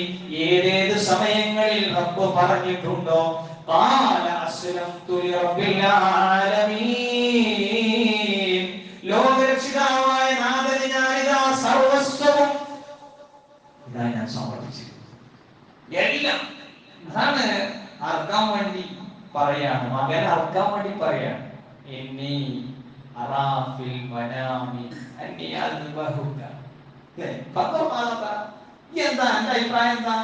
ഏതേത് സമയങ്ങളിൽ റബ്ബ് പറഞ്ഞിട്ടുണ്ടോ ലോകരക്ഷിതാവായ നാഥന് ഞാനിതാ സർവസ്വവും ഞാൻ സമർപ്പിച്ചിരിക്കുന്നു. എല്ലാം അതാണ് അർക്കാൻ വേണ്ടി പറയാണ്, മകൻ അർക്കാൻ വേണ്ടി പറയാണ്. എന്നീ അറാഫിൽ മനാമി അന്നി അൽബഹുക. എന്താ എന്റെ അഭിപ്രായം എന്താ?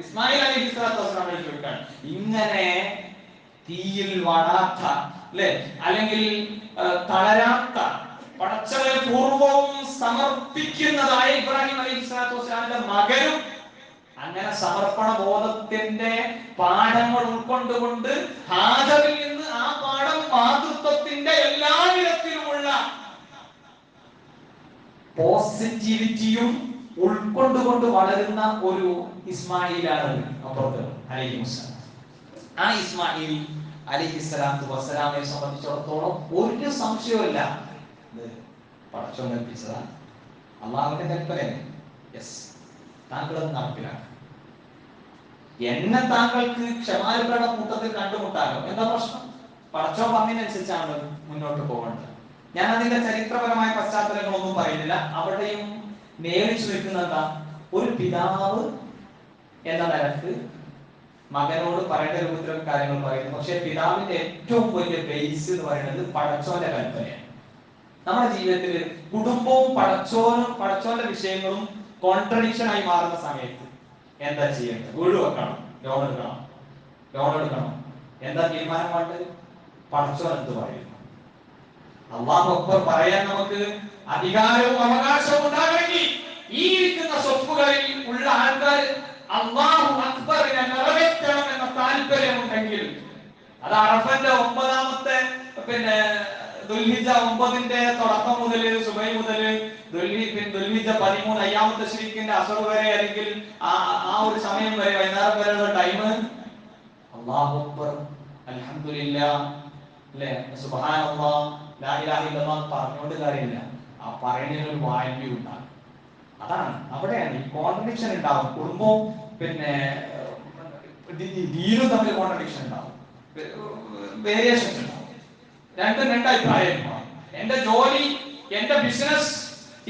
ഇസ്മായിൽ അലൈഹി സ്വലാത്തു വസ്സലാം ചോദിക്കാണ്. ഇങ്ങനെ തീയിൽ വാടാത്ത അല്ലെങ്കിൽ തളരാത്ത പടച്ചവനെ പൂർവ്വവും സമർപ്പിക്കുന്നതായ ഇബ്രാഹിം അലൈഹി സ്വലാത്തു വസ്സലാമിന്റെ മകനും അങ്ങനെ സമർപ്പണ ബോധത്തിന്റെ പാഠങ്ങൾ ഉൾക്കൊണ്ടുകൊണ്ട് ഹാജറിൽ നിന്ന് ആ പാഠം മാതൃത്വത്തിന്റെ എല്ലാ വിധത്തിലുമുള്ള പോസിറ്റിവിറ്റിയും ഉൾക്കൊണ്ടുകൊണ്ട് വളരുന്ന ഒരു ഇസ്മായിലാണ് അപ്പുറത്ത് അലൈഹിസ്സലാം. ആ ഇസ്മായിൽ അലൈഹിസ്സലാത്തു വസ്സലാമിനെ സംബന്ധിച്ചിടത്തോളം ഒരു സംശയവുമില്ല, പടച്ചോൻ കൽപ്പിച്ചതാണ്, അള്ളാഹുവിന്റെ കൽപ്പനയാണ്. യെസ്, താങ്കളത് നടപ്പിലാക്കുക. എന്നെ താങ്കൾക്ക് ക്ഷമാലുകളുടെ കൂട്ടത്തിൽ കണ്ടുമുട്ടാലോ, എന്താ പ്രശ്നം? പടച്ചോൻ പറഞ്ഞതിനനുസരിച്ചാണ് മുന്നോട്ട് പോകേണ്ടത്. ഞാൻ അതിന്റെ ചരിത്രപരമായ പശ്ചാത്തലങ്ങളൊന്നും പറയുന്നില്ല. അവിടെയും നേരിച്ചു നിൽക്കുന്ന എന്താ? ഒരു പിതാവ് എന്ന നിലക്ക് മകനോട് പറയേണ്ട രൂപത്തിലൊക്കെ കാര്യങ്ങൾ പറയുന്നു. പക്ഷെ പിതാവിന്റെ ഏറ്റവും വലിയ ബേസ് എന്ന് പറയുന്നത് പടച്ചോന്റെ കൽപ്പനയാണ്. നമ്മുടെ ജീവിതത്തിൽ കുടുംബവും പടച്ചോന്റെ വിഷയങ്ങളും കോൺട്രഡിക്ഷൻ ആയി മാറുന്ന സമയത്ത് എന്താ ചെയ്യേണ്ടത്? വീട് വെക്കണം, ലോൺ എടുക്കണം, എന്താ തീരുമാനം വേണ്ടത്? പടച്ചോൻ എന്ത് പറയുന്നു? അല്ലാഹു അക്ബർ പറയാൻ നമുക്ക് അധികാരവും അവകാശവും ഉണ്ടാകണമെങ്കിൽ ഈ ഇരിക്കുന്ന സ്വത്തുകളിൽ ഉള്ള ആൾക്കാർ അല്ലാഹു അക്ബറിനെ നിറവേറ്റണം എന്ന താല്പര്യമുണ്ടെങ്കിൽ, അത് അറഫന്റെ 9ാമത്തെ ദുൽഹിജ്ജ 9ന്റെ തുടക്കം മുതൽ സുബൈ മുതൽ ദുൽഹിജ്ജ 13 അയ്യാമത്തെ ശരീക്കിന്റെ അസർ വരെ, അല്ലെങ്കിൽ ആ ഒരു സമയം വരെ, വൈകുന്നേരം വരെയുള്ള ടൈം അല്ലാഹു അക്ബർ, അൽഹംദുലില്ലാഹ്, സുബ്ഹാനല്ലാഹ്, ലാ ഇലാഹ ഇല്ലല്ലാഹ് പറഞ്ഞുകൊണ്ട് കാര്യമില്ല. ആ പറയുന്നതിന് ഒരു വാല്യൂ ഉണ്ടാകും. അതാണ് അവിടെയാണ് ഈ കോൺട്രഡിക്ഷൻ ഉണ്ടാവും. കുടുംബവും ദീനും തമ്മിൽ കോൺട്രഡിക്ഷൻ ഉണ്ടാവും, വേരിയേഷൻസ് ഉണ്ടാവും. രണ്ടും രണ്ട് അഭിപ്രായമാണ്. എന്റെ ജോലി, എന്റെ ബിസിനസ്,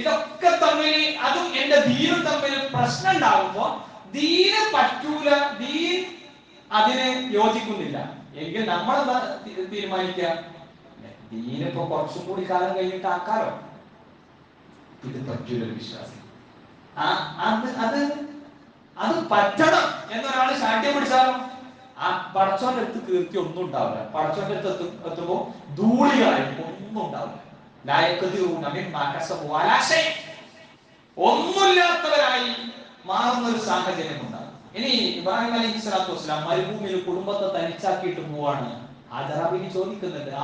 ഇതൊക്കെ തമ്മിൽ, അതും എന്റെ ദീനും തമ്മിൽ പ്രശ്നം ഉണ്ടാകുമ്പോ ദീന് പറ്റൂല, ദീൻ അതിന് യോജിക്കുന്നില്ല എങ്കിൽ നമ്മളെന്താ തീരുമാനിക്കുക? ദീനിപ്പോ കുറച്ചും കൂടി കാലം കഴിഞ്ഞിട്ട് ആക്കാലോ. ഇത് പറ്റൂലൊരു വിശ്വാസം. അത് പറ്റണം എന്നൊരാൾ ശാഠ്യം പിടിച്ചാലോ ആ പടച്ചോന്റെ അടുത്ത് കീർത്തി ഒന്നും ഉണ്ടാവില്ല. പടച്ചോന്റെ അടുത്ത് എത്തുമ്പോ ധൂളികളായിരിക്കും, ഒന്നും ഉണ്ടാവില്ല. ഒന്നുമില്ലാത്തവരായി മാറുന്ന ഒരു സാഹചര്യം ഉണ്ടാകും. ഇനി ഇബ്രാഹിം അലൈഹി സ്വലാത്തു വസ്സലാം മരുഭൂമിയിൽ കുടുംബത്തെ തനിച്ചാക്കിയിട്ട് പോവാണ്. ഹാജറാബിനി ചോദിക്കുന്നുണ്ട്, ഇത്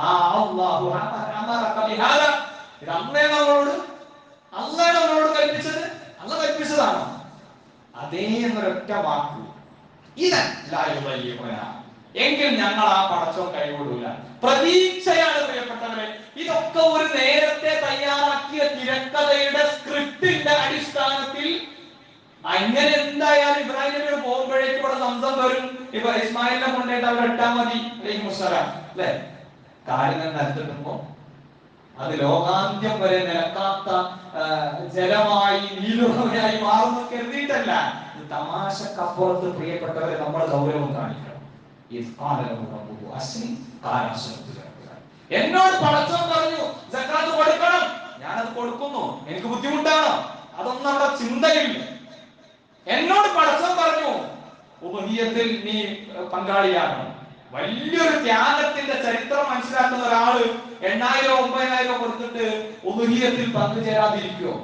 അള്ളാണ് നമ്മളോട് കൽപ്പിച്ചത്, അള്ള കൽപ്പിച്ചതാണോ? അതേ എന്നൊരൊറ്റ വാക്ക്, എങ്കിൽ ഞങ്ങൾ ആ പടച്ചോൻ കൈവിടൂല. പ്രതീക്ഷയാണ് പ്രിയപ്പെട്ടവരെ. ഇതൊക്കെ ഒരു നേരത്തെ തയ്യാറാക്കിയ തിരക്കഥയുടെ സ്ക്രിപ്റ്റിന്റെ അടിസ്ഥാനത്തിൽ അങ്ങനെ എന്തായാലും ഇബ്രാഹിം നബിയോട് പോകുമ്പോഴേക്കും ഇവിടെ സംസം വരും. ഇപ്പൊ ഇസ്മായിലിനെ കൊണ്ടേട്ട് അവിടെ ഇട്ടാ മതി അലൈഹിസ്സലാം അല്ലെ. കാര്യം നിലത്തിട്ടുമ്പോ അത് ലോകാന്ത്യം വരെ നിലക്കാത്ത ജലമായി നീലുറവയായി മാറുന്നു കരുതിയിട്ടല്ല. തമാശക്കപ്പുറത്ത് പ്രിയപ്പെട്ടവരെ നമ്മൾ ഗൗരവം കാണിക്കണം. എന്നോട് പടച്ചോൻ പറഞ്ഞു സക്കാത്ത് കൊടുക്കണം, ഞാനത് കൊടുക്കുന്നു. എനിക്ക് ബുദ്ധിമുട്ടാണോ? അതൊന്നും അവിടെ ചിന്തയില്ല. എന്നോട് പടച്ചോൻ പറഞ്ഞു ഉബഹിയത്തിൽ നീ പങ്കാളിയാകണം. വലിയൊരു ത്യാഗത്തിന്റെ ചരിത്രം മനസ്സിലാക്കുന്ന ഒരാള് 8,000-9,000 കൊടുത്തിട്ട് ഉബഹിയത്തിൽ പങ്കുചേരാതിരിക്കുമോ?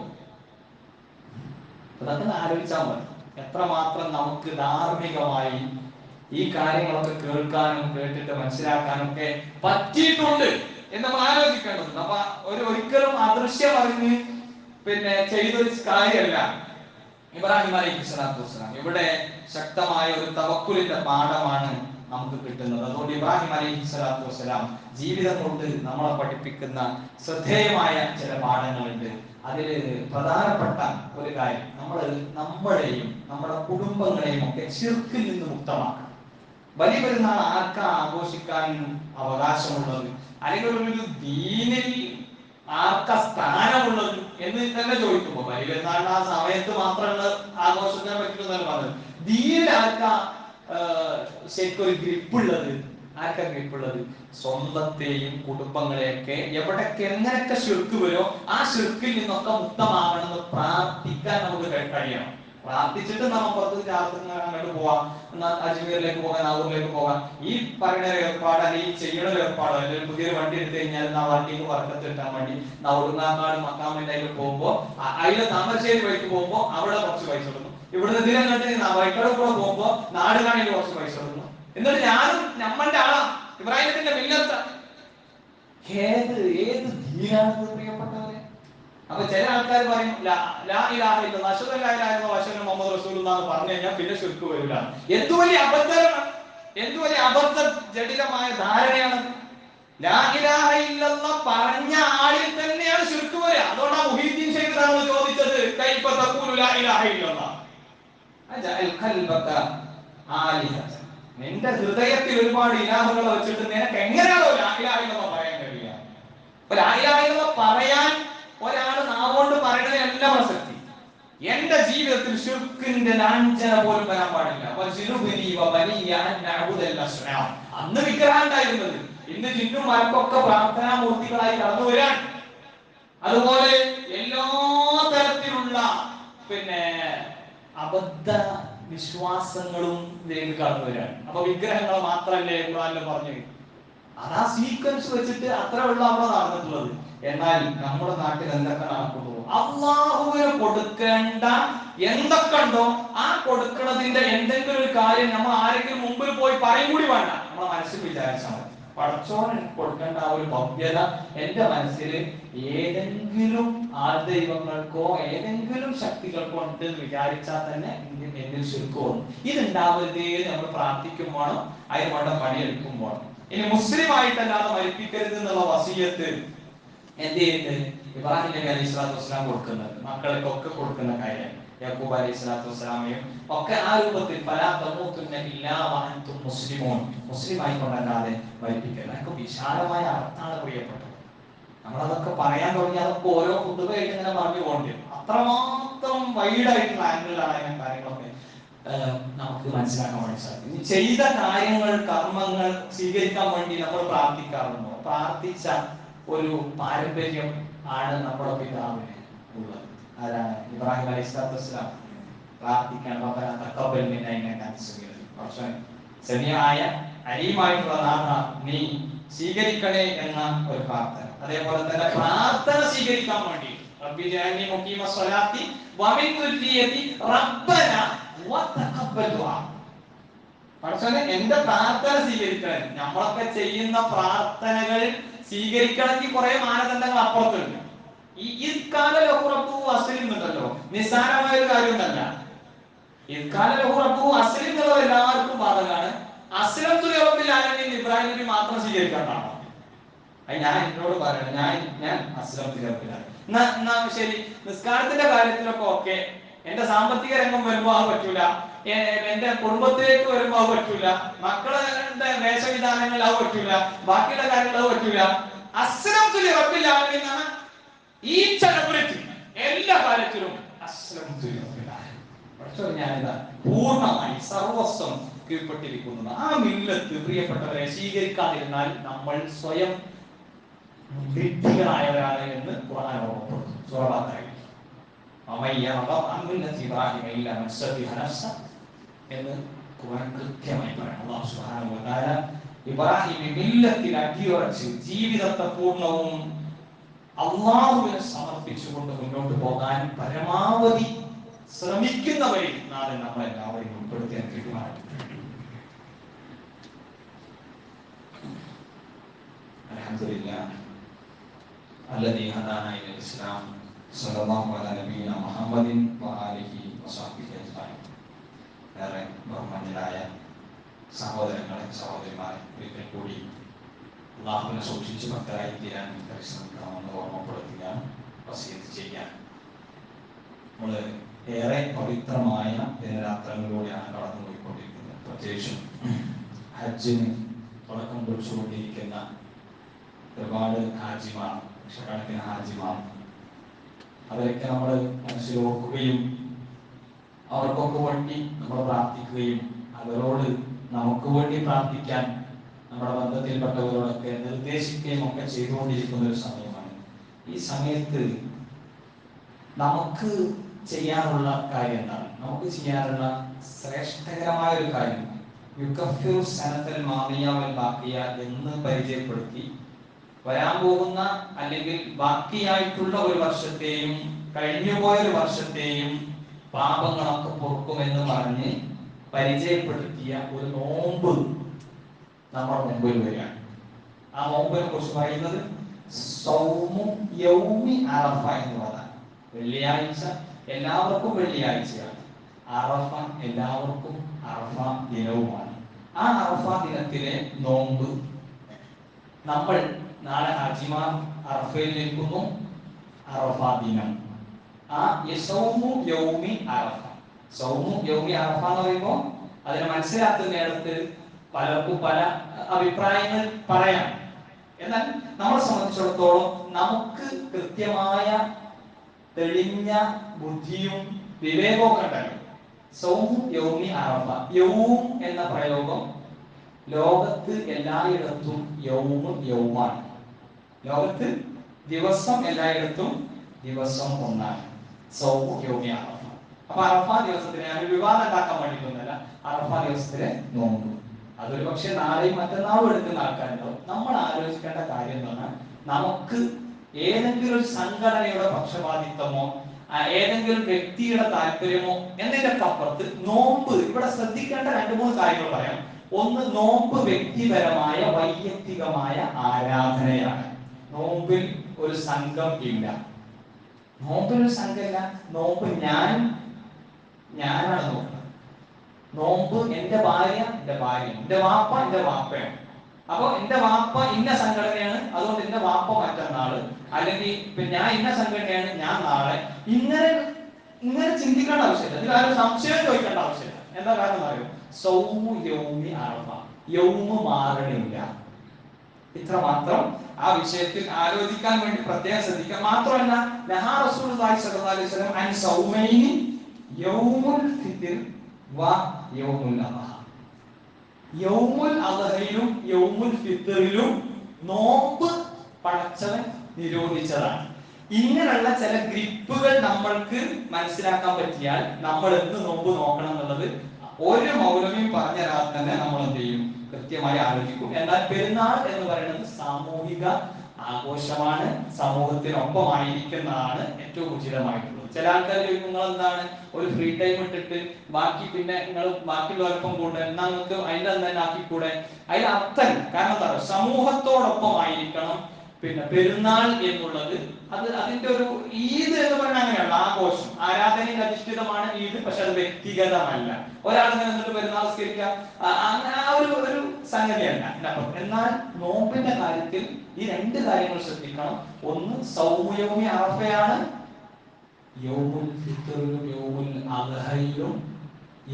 അതൊക്കെ ആലോചിച്ചാൽ മതി. എത്രമാത്രം നമുക്ക് ധാർമ്മികമായി ഈ കാര്യങ്ങളൊക്കെ കേൾക്കാനും കേട്ടിട്ട് മനസ്സിലാക്കാനും ഒക്കെ പറ്റിയിട്ടുണ്ട് എന്ന് നമ്മൾ ആലോചിക്കേണ്ടതുണ്ട്. അപ്പൊ ഒരിക്കലും അദൃശ്യം അറിഞ്ഞ് ചെയ്തൊരു കാര്യമല്ല ഇബ്രാഹിം അലൈഹി സ്വലാത്തു വസ്സലാം. ഇവിടെ ശക്തമായ ഒരു തവക്കുലിന്റെ പാഠമാണ് നമുക്ക് കിട്ടുന്നത്. അതുകൊണ്ട് ഇബ്രാഹിം അലൈഹി സ്വലാത്തു വസ്സലാം ജീവിതം കൊണ്ട് നമ്മളെ പഠിപ്പിക്കുന്ന ശ്രദ്ധേയമായ ചില പാഠങ്ങളുണ്ട്. അതിൽ പ്രധാനപ്പെട്ട ഒരു കാര്യം, നമ്മളെയും നമ്മുടെ കുടുംബങ്ങളെയും ഒക്കെ ശിർക്കിൽ നിന്ന് മുക്തമാക്കണം. വലിയ പെരുന്നാൾ ആർക്കാ ആഘോഷിക്കാൻ അവകാശമുള്ളത്, അല്ലെങ്കിൽ ഒരു ദീനിൽ ആർക്കാ സ്ഥാനമുള്ളത് എന്ന് തന്നെ ചോദിക്കുമ്പോ വലിയ പെരുന്നാളിന് ആ സമയത്ത് മാത്രമല്ല ആഘോഷിക്കാൻ പറ്റുന്നതാണ് പറഞ്ഞത്. ദീനിൽ ആർക്കാ ശരിക്കൊരു ഗ്രിപ്പുള്ളത്, ആർക്കാ ഗ്രിപ്പുള്ളത്? സ്വന്തത്തെയും കുടുംബങ്ങളെയൊക്കെ എവിടൊക്കെ എങ്ങനെയൊക്കെ ശിർക്ക് വരുമോ ആ ശിർക്കിൽ നിന്നൊക്കെ മുക്തമാകണമെന്ന് പ്രാർത്ഥിക്കാൻ നമുക്ക് കഴിയണം. പ്രാർത്ഥിച്ചിട്ട് നമ്മൾ പുറത്ത് അങ്ങോട്ട് പോവാം, അജ്മീറിലേക്ക് പോകാൻ, നാഗൂറിലേക്ക് പോകാം. ഈ പറയുന്ന ഏർപ്പാട് അല്ലെങ്കിൽ ഈ ചെയ്യണ ഏർപ്പാടോ അല്ലെങ്കിൽ പുതിയൊരു വണ്ടി എടുത്തു കഴിഞ്ഞാൽ ആ വണ്ടിക്ക് വർക്കത്ത് കിട്ടാൻ വേണ്ടി ഒടുങ്ങാക്കാട് മക്കാമിന്റെ അതിൽ പോകുമ്പോ അതിൽ താമരശ്ശേരി വഴിക്ക് പോകുമ്പോ അവിടെ കുറച്ച് പൈസ കൊടുക്കും. ഇവിടുന്ന് ഇതിനങ്ങോട്ട് വൈക്കട കൂടെ പോകുമ്പോ നാടുകാണിയിൽ കുറച്ച് പൈസ കൊടുക്കും. എന്നിട്ട് ഞാനും നമ്മളുടെ ആളാ ഇബ്രാഹിമിന്റെ മില്ലത്ത്. ഏത് ധീരാണ് പ്രിയപ്പെട്ടവരെ. അപ്പൊ ചില ആൾക്കാർ പറയും ലാ ഇലാഹ ഇല്ലല്ലാഹ് അശ്ഹദു അല്ലാ ഇലാഹ ഇല്ലല്ലാഹ് വഅശ്ഹദു അന്ന മുഹമ്മദ് റസൂലുള്ളാഹ് എന്ന് പറഞ്ഞു കഴിഞ്ഞാൽ പിന്നെ ശിർക്ക് വരില്ല. എന്ത് വലിയ അബദ്ധമാണ്, എന്ത് വലിയ അബദ്ധ ജടിലമായ ധാരണയാണ്. ലാ ഇലാഹ ഇല്ലല്ലാഹ് പറഞ്ഞ ആളിൽ തന്നെയാണ് ശിർക്ക് വരിക. അതുകൊണ്ടാണ് മുഹീദ്ദീൻ ശൈഖ് തങ്ങൾ ചോദിച്ചത് കൈഫ തഖൂലു ലാ ഇലാഹ ഇല്ലല്ലാഹ് അജഅൽ ഖൽബക ആലിഹത. നിന്റെ ഹൃദയത്തിൽ ഒരുപാട് ഇലാഹുകളെ വെച്ചിട്ട് നിനക്ക് എങ്ങനെയാണോ ലാ ഇലാഹ ഇല്ലല്ലാഹ് പറയാൻ കഴിയുക? അപ്പൊ ലാ ഇലാഹ ഇല്ലല്ലാഹ് പറയാൻ ഒരാൾ നാവുകൊണ്ട് പറയുന്നതിനല്ല പ്രസക്തി. എന്റെ ജീവിതത്തിൽ ശിർക്കിന്റെ ലാഞ്ചന പോലും വരാൻ പാടില്ല. അന്ന് വിഗ്രഹം ഉണ്ടായിരുന്നത്, ഇന്ന് ജിന്നും മലക്കൊക്കെ പ്രാർത്ഥനാ മൂർത്തികളായി കടന്നു വരാൻ. അതുപോലെ എല്ലാ തരത്തിലുള്ള അബദ്ധ വിശ്വാസങ്ങളും ഇതിലേക്ക് കടന്നു വരാൻ. അപ്പൊ വിഗ്രഹങ്ങൾ മാത്രല്ലേ ഖുർആനിൽ പറഞ്ഞു. അതാ സീക്വൻസ് വെച്ചിട്ട് അത്ര ഉള്ള അവിടെ നടന്നിട്ടുള്ളത്. എന്നാൽ നമ്മുടെ നാട്ടിൽ എന്തൊക്കെ നടക്കുന്നു? അല്ലാഹുവിന് കൊടുക്കേണ്ട എന്തൊക്കെ ഉണ്ടോ ആ കൊടുക്കുന്നതിന്റെ എന്തെങ്കിലും ഒരു കാര്യം നമ്മൾ ആരെങ്കിലും മുമ്പിൽ പോയി പറയും കൂടി വേണ്ട, നമ്മളെ മനസ്സിൽ വിചാരിച്ചാൽ മതി. പടച്ചോന് കൊടുക്കേണ്ട ആ ഒരു ഭവ്യത എന്റെ മനസ്സിൽ ഏതെങ്കിലും ആൾദൈവങ്ങൾക്കോ ഏതെങ്കിലും ശക്തികൾക്കോ ഉണ്ട് എന്ന് വിചാരിച്ചാൽ തന്നെ എന്നിൽ ശിർക്ക് വന്നു. ഇതുണ്ടാവരുതേ നമ്മൾ പ്രാർത്ഥിക്കുമ്പോഴോ അതിന് വേണ്ട പണിയെടുക്കുമ്പോഴോ. ഇനി മുസ്ലിം ആയിട്ടല്ലാതെ മരിപ്പിക്കരുത് എന്നുള്ള വസിയത്ത് എന്ത് ചെയ്യുന്നത്? ഇബ്രാഹിം നബി അലൈഹി സ്വലാത്തു വസ്സലാം കൊടുക്കുന്നത്, മക്കൾക്കൊക്കെ കൊടുക്കുന്ന കാര്യം. യാക്കൂബ് അലൈഹി സ്വലാത്തു വസ്സലാമയും ഒക്കെ ആ രൂപത്തിൽ മുസ്ലിം ആയിക്കൊണ്ടല്ലാതെ മരിപ്പിക്കരുത്. അതൊക്കെ വിശാലമായ അർത്ഥമാണ് പ്രിയപ്പെട്ടത്. നമ്മളതൊക്കെ പറയാൻ തുടങ്ങി അതൊക്കെ ഓരോ കുത്തുകയായിട്ട് ഇങ്ങനെ പറഞ്ഞു പോകേണ്ടി വരും. അത്രമാത്രം വൈഡായിട്ടുള്ള ആംഗിളിലാണ് അതിനെ കാര്യങ്ങളൊക്കെ നമുക്ക് മനസ്സിലാക്കാൻ വേണ്ടി സാധിക്കും. ചെയ്ത കാര്യങ്ങൾ, കർമ്മങ്ങൾ സ്വീകരിക്കാൻ വേണ്ടി നമ്മൾ പ്രാർത്ഥിക്കാറുണ്ടോ? പ്രാർത്ഥിച്ച ഒരു പാരമ്പര്യം ആണ് നമ്മുടെ പിതാവിന് ഉള്ളത്. ആരാണ്? ഇബ്രാഹിം അലൈഹി സ്വലാത്തു വസ്സലാം പ്രാർത്ഥിക്കാൻ പക്ഷേ സമീഅായ അലീമായിട്ടുള്ള നാഥ നീ സ്വീകരിക്കണേ എന്ന ഒരു പ്രാർത്ഥന. അതേപോലെ തന്നെ പ്രാർത്ഥന സ്വീകരിക്കാൻ വേണ്ടി റബ്ബി ജഅൽനി മുഖീമ സ്വലാത്തി വമിൻ ദുർരിയതി റബ്ബന വതഖബ്ബൽ ദുആ. പക്ഷേ എന്റെ പ്രാർത്ഥന സ്വീകരിക്കണം. നമ്മളൊക്കെ ചെയ്യുന്ന പ്രാർത്ഥനകൾ സ്വീകരിക്കണമെങ്കിൽ കുറെ മാനദണ്ഡങ്ങൾ അപ്പുറത്തുണ്ട്. ഈ ഇസ്കാല ലഹു റബ്ബുഹു അസ്ലിം ഉണ്ടല്ലോ, നിസ്സാരമായ ഒരു കാര്യമൊന്നല്ല. ഇസ്കാല ലഹു റബ്ബുഹു അസ്ലിം എന്നുള്ളത് എല്ലാവർക്കും ബാധകമാണ്. അസ്ലംതു ലിറബ്ബിൽ ആലമീൻ ഇബ്രാഹിം നബി മാത്രം സ്വീകരിക്കാനാണോ? അത് ഞാൻ എന്നോട് പറയണം, ഞാൻ അസ്ലംതു ലിറബ്ബിൽ ആലമീൻ. എന്നാ ശരി, നിസ്കാരത്തിന്റെ കാര്യത്തിലൊക്കെ ഓക്കെ, എന്റെ സാമ്പത്തിക രംഗം വരുമ്പോ അത് പറ്റൂല, എന്റെ കുടുംബത്തിലേക്ക് വരുമ്പോ അത് പറ്റൂല, മക്കളുടെ വേഷവിധാനങ്ങൾ അത് പറ്റൂല, ബാക്കിയുള്ള കാര്യങ്ങൾ അത് പറ്റൂല. അസ്ലംതു ലിറബ്ബിൽ ആലമീൻ എന്നാണ് ഈച്ച് ആൻഡ് എവരിതിങ്, എല്ലാ കാര്യത്തിലും അസ്ലംതു ലിറബ്ബിൽ ആലമീൻ. പക്ഷേ ഞാനിതാ പൂർണ്ണമായി സർവസ്വം കീഴ്പ്പെട്ടിരിക്കുന്നത്. ആ മില്ലത്ത് പ്രിയപ്പെട്ടവരെ സ്വീകരിക്കാതിരുന്നാൽ നമ്മൾ സ്വയം വിഡ്ഢികളായവരാണ് എന്ന് ഖുർആൻ ഓർമ്മപ്പെടുത്തുന്നു. സൂറ ബഖറയിൽ എന്ന് ഖുർആൻ കൃത്യമായി പറയുന്നു. അല്ലാഹു സുബ്ഹാനഹു വ തആല ഇബ്രാഹിം മില്ലത്തിൽ അടിയുറച്ച് ജീവിതത്തെ പൂർണ്ണവും അല്ലാഹുവിനെ സമർപ്പിച്ചുകൊണ്ട് മുന്നോട്ട് പോകാൻ പരമാവധി ശ്രമിക്കുന്നവരിൽ നാളെ നമ്മളെല്ലാവരെയും ഉൾപ്പെടുത്തിയാൽ കിട്ടുമാറാണ്. അൽഹംദുലില്ലാഹ് الذي هدانا إلى الإسلام صلى الله على نبينا محمد وآله وصحبه أجمعين. ഏറെ ബഹുമാന്യരായ സഹോദരങ്ങളെ സഹോദരിമാരെ, ഒരിക്കൽ കൂടി അല്ലാഹുവിനെ സൂക്ഷിച്ച് ഭക്തരായി തീരാൻ പരിശ്രമിക്കണമെന്ന് ഓർമ്മപ്പെടുത്തുകയാണ്, വസിയത്ത് ചെയ്യാൻ. നമ്മൾ ഏറെ പവിത്രമായ ദിനരാത്രങ്ങളിലൂടെയാണ് കടന്നുപോയിക്കൊണ്ടിരിക്കുന്നത്. പ്രത്യേകിച്ചും ഹജ്ജിന് തുടക്കം കുറിച്ചുകൊണ്ടിരിക്കുന്ന ഒരുപാട് ഹാജിമാർ, ലക്ഷക്കണക്കിന് ഹാജിമാർ, അവരൊക്കെ നമ്മൾ മനസ്സിൽ ഓർക്കുകയും അവർക്കൊക്കെ വേണ്ടി നമ്മൾ പ്രാർത്ഥിക്കുകയും അവരോട് നമുക്ക് വേണ്ടി പ്രാർത്ഥിക്കാൻ നമ്മുടെ ബന്ധത്തിൽപ്പെട്ടവരോടൊക്കെ നിർദ്ദേശിക്കുകയും ഒക്കെ ചെയ്തുകൊണ്ടിരിക്കുന്ന ഒരു സമയമാണ്. ഈ സമയത്ത് നമുക്ക് ചെയ്യാനുള്ള കാര്യം എന്താണ്? നമുക്ക് ചെയ്യാനുള്ള ശ്രേഷ്ഠകരമായ ഒരു കാര്യം യുകഫിറു സനതൽ മാദിയ വൽ ബാഖിയ എന്ന് പരിചയപ്പെടുത്തി വരാൻ പോകുന്ന അല്ലെങ്കിൽ ബാക്കിയായിട്ടുള്ള ഒരു വർഷത്തെയും കഴിഞ്ഞുപോയ ഒരു വർഷത്തെയും പാപങ്ങളൊക്കെ പൊറുക്കുമെന്ന് പറഞ്ഞ് പരിചയപ്പെടുത്തിയ ഒരു നോമ്പ് നമ്മുടെ മുമ്പിൽ വരികയാണ്. ആ നോമ്പിനെ കുറിച്ച് പറയുന്നത് സൗമു യൗമി അറഫ എന്നുള്ളതാണ്. വെള്ളിയാഴ്ച എല്ലാവർക്കും വെള്ളിയാഴ്ചയാണ്, അറഫ എല്ലാവർക്കും അറഫ ദിനവുമാണ്. ആ അറഫ ദിനത്തിലെ നോമ്പ് നമ്മൾ നാളെ ഹാജിമാർ അറഫയിൽ നിൽക്കുന്നു, അറഫ ദിനം. ആ യസൗമു യൗമി അറഫ, സൗമു യൗമി അറഫ എന്ന് പറയുമ്പോൾ അതിനെ മനസ്സിലാക്കുന്നിടത്ത് പലർക്കും പല അഭിപ്രായങ്ങൾ പറയാം. എന്നാൽ നമ്മളെ സംബന്ധിച്ചിടത്തോളം നമുക്ക് കൃത്യമായ തെളിഞ്ഞ ബുദ്ധിയും വിവേകവും ഉണ്ടല്ലോ. സൗമു യൗമി അറഫ, യൗം എന്ന പ്രയോഗം ലോകത്ത് എല്ലായിടത്തും യൗമും യൗമാണ്. ലോകത്ത് ദിവസം എല്ലായിടത്തും ദിവസം ഒന്നാണ്. സൗമു യൗമി അറഫ. അപ്പൊ അറഫ ദിവസത്തിന് ഞാൻ വിവാദം ഉണ്ടാക്കാൻ വേണ്ടിയിട്ടൊന്നുമല്ല, അറഫ ദിവസത്തിലെ നോമ്പ് അതൊരു പക്ഷെ നാളെയും മറ്റന്നാളും എടുക്കുന്ന ആൾക്കാരുണ്ടാവും. നമ്മൾ ആലോചിക്കേണ്ട കാര്യം എന്ന് പറഞ്ഞാൽ നമുക്ക് ഏതെങ്കിലും ഒരു സംഘടനയുടെ പക്ഷപാതിത്വമോ ഏതെങ്കിലും വ്യക്തിയുടെ താല്പര്യമോ എന്നതിനൊക്കെ അപ്പുറത്ത് നോമ്പ് ഇവിടെ ശ്രദ്ധിക്കേണ്ട 2-3 കാര്യങ്ങൾ പറയാം. ഒന്ന്, നോമ്പ് വ്യക്തിപരമായ വൈയക്തികമായ ആരാധനയാണ്. നോമ്പിൽ ഒരു സംഘം ഇല്ല, നോമ്പിൽ ഒരു സംഘമില്ല. നോമ്പ് ഞാനാണ് നോക്കുന്നത്. നോമ്പ് എന്റെ ഭാര്യ എന്റെ ഭാര്യ, എന്റെ വാപ്പ എന്റെ വാപ്പയാണ്. അപ്പൊ എന്റെ വാപ്പ ഇന്ന സംഘടനയാണ്, അതുകൊണ്ട് എന്റെ വാപ്പ മറ്റന്നാള്, അല്ലെങ്കിൽ ഞാൻ ഇന്ന സംഘടനയാണ് ഞാൻ നാളെ. ഇങ്ങനെ ചിന്തിക്കേണ്ട ആവശ്യമില്ല, ഇതിൽ ആരും സംശയം ചോദിക്കേണ്ട ആവശ്യമില്ല. എന്താ കാരണം അറിയോ? സൗമു യൗമി അറഫ, യൗമ് മാറണില്ല. ഇത്ര മാത്രം ആ വിഷയത്തിൽ ആലോചിക്കാൻ വേണ്ടി പ്രത്യേകം ശ്രദ്ധിക്കാം. മാത്രമല്ല, നഹാ റസൂലുള്ളാഹി സ്വല്ലല്ലാഹു അലൈഹി വസല്ലം അൻ സൗമൈനി യൗമുൽ ഫിത്ർ വ യൗമുൽ അദ്ഹ. യൗമുൽ അദ്ഹയിലും യൗമുൽ ഫിത്റിലും നോമ്പ് പടച്ചവൻ നിരോധിച്ചതാണ്. ഇങ്ങനെയുള്ള ചില ഗ്രിപ്പുകൾ നമ്മൾക്ക് മനസ്സിലാക്കാൻ പറ്റിയാൽ നമ്മൾ എന്ത് നോമ്പ് നോക്കണം എന്നുള്ളത് ഒരു മൗലവിയും പറഞ്ഞുതരാതെ തന്നെ നമ്മൾ എന്ത് ചെയ്യും, കൃത്യമായി ആലോചിക്കും. എന്നാൽ പെരുന്നാൾ എന്ന് പറയുന്നത് സാമൂഹിക ആഘോഷമാണ്, സമൂഹത്തിനൊപ്പമായിരിക്കുന്നതാണ് ഏറ്റവും ഉചിതമായിട്ടുള്ളത്. ചില ആൾക്കാർ ചോദിക്കും, നിങ്ങൾ എന്താണ് ഒരു ഫ്രീ ടൈം ഇട്ടിട്ട് ബാക്കി പിന്നെ നിങ്ങൾ ബാക്കിയുള്ളവർക്കും കൂടെ എന്നാ നിങ്ങൾക്ക് അതിന്റെ തന്നെ ആക്കിക്കൂടെ? അതിൽ അർത്ഥം കാരണം എന്താ പറയുക, സമൂഹത്തോടൊപ്പം ആയിരിക്കണം പിന്നെ പെരുന്നാൾ എന്നുള്ളത്. അത് അതിന്റെ ഒരു ഈദ് എന്ന് പറയുന്നത് അങ്ങനെയുള്ള ആഘോഷം, ആരാധനയിൽ അധിഷ്ഠിതമാണ് ഈദ്. പക്ഷെ അത് വ്യക്തിഗതമല്ല, ഒരാൾ എന്നിട്ട് പെരുന്നാൾ സ്കരിക്കാം ആ ഒരു സംഗതിയല്ല. എന്നാൽ നോമ്പിന്റെ കാര്യത്തിൽ ഈ രണ്ട് കാര്യങ്ങൾ ശ്രദ്ധിക്കണം. ഒന്ന് സൗമ്യൗമി അറഫയാണ്, യൗമുൽ ഫിത്റിലും യൗമുൽ അദ്ഹയിലും,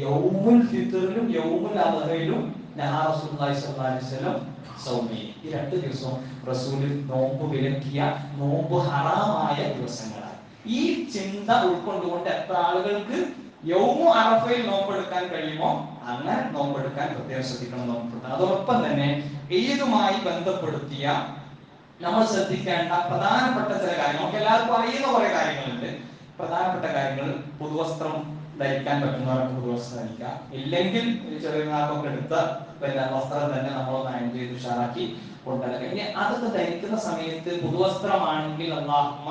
യൗമുൽ ഫിത്റിലും യൗമുൽ അദ്ഹയിലും റസൂലുള്ളാഹി സ്വല്ലല്ലാഹു അലൈഹി വസല്ലം സൗമി. ഈ രണ്ട് ദിവസവും റസൂൽ നോമ്പ് വിലക്കിയ, നോമ്പ് ഹറാമായ ദിവസങ്ങളാണ്. ഈ ചിന്ത ഉൾക്കൊണ്ടുകൊണ്ട് എത്ര ആളുകൾക്ക് യൗമു അറഫയിൽ നോമ്പെടുക്കാൻ കഴിയുമോ അങ്ങനെ നോമ്പെടുക്കാൻ പ്രത്യേകം ശ്രദ്ധിക്കണം, നോമ്പെടുക്കണം. അതോടൊപ്പം തന്നെ ഈദുമായി ബന്ധപ്പെടുത്തിയ നമ്മൾ ശ്രദ്ധിക്കേണ്ട പ്രധാനപ്പെട്ട ചില കാര്യങ്ങൾ, നമുക്ക് എല്ലാവർക്കും അറിയുന്ന കുറെ കാര്യങ്ങളുണ്ട്. പ്രധാനപ്പെട്ട കാര്യങ്ങൾ: പുതുവസ്ത്രം ധരിക്കാൻ പറ്റുന്നവർക്ക് പുതുവസ്ത്രം ധരിക്കാം, ഇല്ലെങ്കിൽ ചെറിയനാൾക്കൊക്കെ എടുത്ത പിന്നെ വസ്ത്രം തന്നെ നമ്മളൊന്ന് അയൺ ചെയ്ത് ഉഷാറാക്കി കൊണ്ടുവരാം. ഇനി അതൊക്കെ ധരിക്കുന്ന സമയത്ത് പുതുവസ്ത്രമാണെങ്കിൽ അല്ലാഹുമ്മ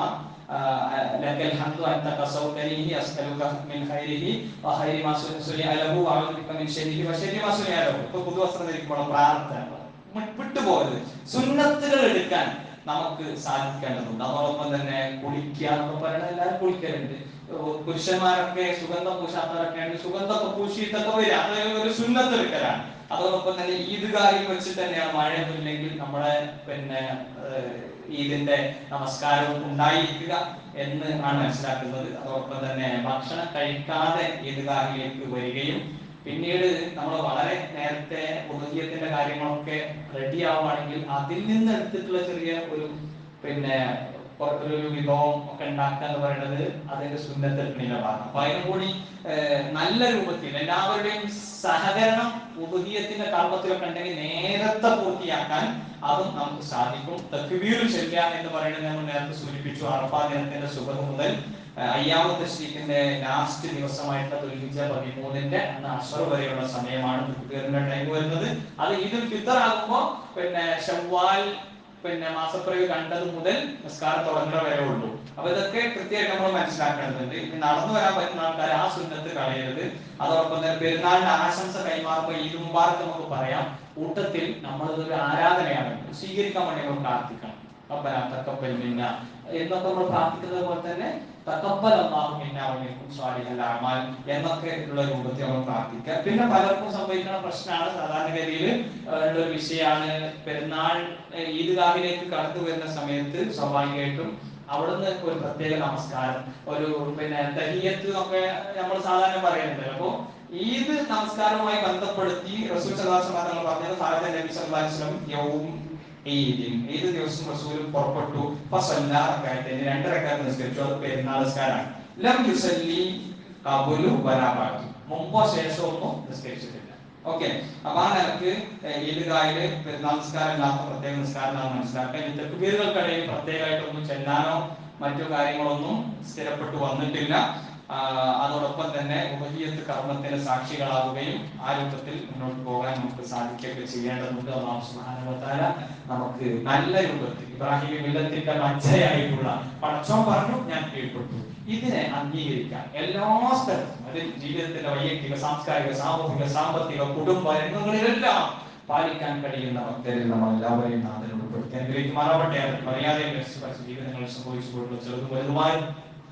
ലക്കൽ ഹംദു അൻത ഖസൗതനിഹി അസ്അലുക മിൻ ഖൈരിഹി വഖൈരി മാ സുനിഅ ലഹു വഅഊദു ബിക മിൻ ശർരിഹി വശർരി മാ സുനിഅ ലഹു. ഇപ്പോൾ പുതുവസ്ത്രം ധരിക്കുമ്പോൾ പ്രാർത്ഥന വിട്ടുപോകരുത്. സുന്നത്തുകൾ എടുക്കാൻ നമുക്ക് സാധിക്കേണ്ടതുണ്ട്. അതോടൊപ്പം തന്നെ കുളിക്കുക എന്നൊക്കെ പറയുന്നത് എല്ലാവരും കുളിക്കലുണ്ട്. പുരുഷന്മാരൊക്കെ സുഗന്ധം പൂശാത്തവരൊക്കെ ആണെങ്കിൽ സുഗന്ധമൊക്കെ പൂശിയിട്ടൊക്കെ വരിക, അത് ഒരു സുന്നത്ത് എടുക്കലാണ്. അതോടൊപ്പം തന്നെ ഈദ്ഗാഹിൽ വെച്ചിട്ട് തന്നെയാണ്, മഴയൊന്നുമില്ലെങ്കിൽ നമ്മുടെ പിന്നെ ഈദിന്റെ നമസ്കാരവും ഉണ്ടായിരിക്കുക എന്ന് ആണ് മനസ്സിലാക്കുന്നത്. അതോടൊപ്പം തന്നെ ഭക്ഷണം കഴിക്കാതെ ഈദ്ഗാഹിലേക്ക് വരികയും പിന്നീട് നമ്മൾ വളരെ നേരത്തെ ഉദുഹിയത്തിന്റെ കാര്യങ്ങളൊക്കെ റെഡി ആവുകയാണെങ്കിൽ അതിൽ നിന്ന് എടുത്തിട്ടുള്ള ചെറിയ ഒരു പിന്നെ ഒരു വിഭവം ഒക്കെ ഉണ്ടാക്കുക എന്ന് പറയുന്നത് അതിന്റെ സുന്നത്തിന്റെ ഭാഗം. അപ്പൊ അതിനും കൂടി നല്ല രൂപത്തിൽ എല്ലാവരുടെയും സഹകരണം ഉദുഹിയത്തിന്റെ കർമ്മത്തിലൊക്കെ ഉണ്ടെങ്കിൽ നേരത്തെ പൂർത്തിയാക്കാൻ അതും നമുക്ക് സാധിക്കും. തക്ബീർ ചൊല്ലുക എന്ന് പറയുന്നത് നമ്മൾ നേരത്തെ സൂചിപ്പിച്ചു, അറഫാ ദിനത്തിന്റെ സുബഹ് മുതൽ അയ്യാമു തശ്രീഖിന്റെ ലാസ്റ്റ് ദിവസമായിട്ടുള്ള ദുൽഹിജ്ജ 13ന്റെ അന്ന് അസ്ർ വരെയുള്ള സമയമാണ് തക്ബീറിന്റെ ടൈം വരുന്നത്. അത് ഈദുൽ ഫിത്തർ ആകുമ്പോൾ പിന്നെ ശവ്വാൽ പിന്നെ മാസപ്പിറവി കണ്ടത് മുതൽ നിസ്കാരം തുടങ്ങുന്ന വരെ ഉള്ളൂ. അപ്പൊ ഇതൊക്കെ കൃത്യമായിട്ട് നമ്മൾ മനസ്സിലാക്കേണ്ടതുണ്ട്. നടന്നു വരാൻ പറ്റുന്ന ആൾക്കാർ ആ സുന്നത്ത് കളയരുത്. അതോടൊപ്പം തന്നെ പെരുന്നാളിന്റെ ആശംസ കൈമാറുമ്പോൾ ഈദ് മുബാറക്ക് നമുക്ക് പറയാം. കൂട്ടത്തിൽ നമ്മളിതൊരു ആരാധനയാണ്, സ്വീകരിക്കാൻ വേണ്ടി നമ്മൾ പ്രാർത്ഥിക്കണം. റബ്ബനാ തഖബ്ബൽ മിന്നാ എന്നൊക്കെ നമ്മൾ പ്രാർത്ഥിക്കുന്നത് പോലെ തന്നെ തഖബ്ബൽ അല്ലാഹു മിന്നാ വമിൻകും സ്വാലിഹൽ അഅമാൽ എന്നൊക്കെ ഉള്ള രൂപത്തിൽ നമ്മൾ പ്രാർത്ഥിക്കുക. പിന്നെ പലർക്കും സംഭവിക്കുന്ന പ്രശ്നമാണ്, സാധാരണഗതിയിൽ ഒരു വിഷയമാണ്, പെരുന്നാൾ ഈദ്ഗാഹിലേക്ക് കടന്നു വരുന്ന സമയത്ത് സ്വാഭാവികമായിട്ടും അവിടുന്ന് ഒരു പ്രത്യേക നമസ്കാരം, ഒരു പിന്നെ തഹിയ്യത്ത് ഒക്കെ നമ്മൾ സാധാരണ പറയുന്നുണ്ട്. അപ്പോ ഈദ് നമസ്കാരവുമായി ബന്ധപ്പെടുത്തി റസൂൽ സല്ലല്ലാഹു അലൈഹി വസല്ലം പറഞ്ഞത് ഖാലദ നബി സല്ലല്ലാഹു അലൈഹി വസല്ലം യൗം ഈദ് ദിവസം റസൂൽ പുറപ്പെട്ടു. ഫസല്ലാ റകഅത്തൈൻ, 2 റകഅത്ത് നിസ്കരിച്ചു. അത് പെരുന്നാൾ നിസ്കാരമാണ്. ലം യുസല്ലി ഖബലു വലാ ബഅദ്, മുമ്പോ ശേഷമോ ഒന്നും നിസ്കരിച്ചിട്ടില്ല. ഓക്കെ, അപ്പൊ ആ നിലക്ക് ഈദ്ഗാഹില് പെരുന്നാൾ നിസ്കാരം ഇല്ലാത്ത പ്രത്യേക നിസ്കാരമാണ് മനസ്സിലാക്കുക. ഈ തക്ബീറുകൾക്കിടയിൽ പ്രത്യേകമായിട്ടൊന്നും ചെല്ലാനോ മറ്റു കാര്യങ്ങളൊന്നും സ്ഥിരപ്പെട്ടു വന്നിട്ടില്ല. അതോടൊപ്പം തന്നെ ഉദഹിയത്ത് കർമ്മത്തിന് സാക്ഷികളാവുകയും ആ രൂപത്തിൽ മുന്നോട്ട് പോകാൻ നമുക്ക് സാധിക്കുകയൊക്കെ ചെയ്യേണ്ടതുണ്ട്. അല്ലാഹു സുബ്ഹാനഹു വ തആല നമുക്ക് നല്ല രൂപത്തിൽ ഇബ്രാഹിം മില്ലത്തിന്റെ മജ്ജയായിട്ടുള്ള പടച്ചോൻ പറഞ്ഞു ഞാൻ കീഴ്പ്പെട്ടു, ഇതിനെ അംഗീകരിക്കാൻ എല്ലാ സ്ഥലത്തും, അത് ജീവിതത്തിന്റെ വൈയക്തിക, സാംസ്കാരിക, സാമൂഹിക, സാമ്പത്തിക, കുടുംബ രംഗങ്ങളിലെല്ലാം പാലിക്കാൻ കഴിയുന്ന ഭക്തരിൽ നമ്മൾ എല്ലാവരെയും നാഥൻ ഉൾപ്പെടുത്തി അനുഗ്രഹിക്കുമാറാവട്ടെ. അത് മര്യാദയിൽ ജീവിതങ്ങളിൽ സംഭവിച്ചു പോയിട്ടുള്ള ചെറുതും വലുതുമായ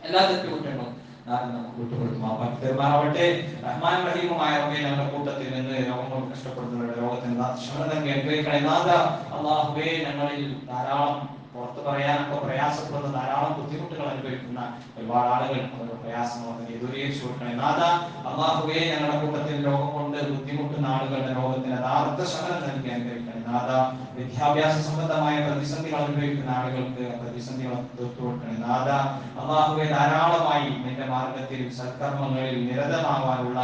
എല്ലാ തെറ്റുകുറ്റങ്ങളും നമുക്ക് വിട്ടുകൊടുക്കുമാറാവട്ടെ. റഹ്മാൻ റഹീമുമായ റബ്ബേ, നമ്മുടെ കൂട്ടത്തിൽ നിന്ന് രോഗം കൊണ്ട് കഷ്ടപ്പെടുന്നവരുടെ രോഗത്തിന് ക്ഷമ നൽകി അനുഗ്രഹിക്കണേ നാഥ. അല്ലാഹുവേ, ഞങ്ങളിൽ ധാരാളം പുറത്ത് പറയാനൊക്കെ പ്രയാസപ്പെടുന്ന ധാരാളം ബുദ്ധിമുട്ടുകൾ അനുഭവിക്കുന്ന ഒരുപാട് ആളുകൾ അവരുടെ പ്രയാസങ്ങളൊക്കെ ദൂരീകരിച്ചു കൊടുക്കണേ നാഥ. അല്ലാഹുവേ, ഞങ്ങളുടെ കൂട്ടത്തിൽ രോഗം കൊണ്ട് ബുദ്ധിമുട്ടുന്ന ആളുകളുടെ രോഗത്തിന് യഥാർത്ഥ ശമനം നൽകി അനുഗ്രഹിക്കണേ നാഥ. വിദ്യാഭ്യാസ സംബന്ധമായ പ്രതിസന്ധികൾ അനുഭവിക്കുന്ന ആളുകൾക്ക് പ്രതിസന്ധികൾ തീർത്തു കൊടുക്കണേ നാഥ. അല്ലാഹുവേ, ധാരാളമായി നിന്റെ മാർഗത്തിൽ സൽക്കർമ്മങ്ങളിൽ നിരതമാവാനുള്ള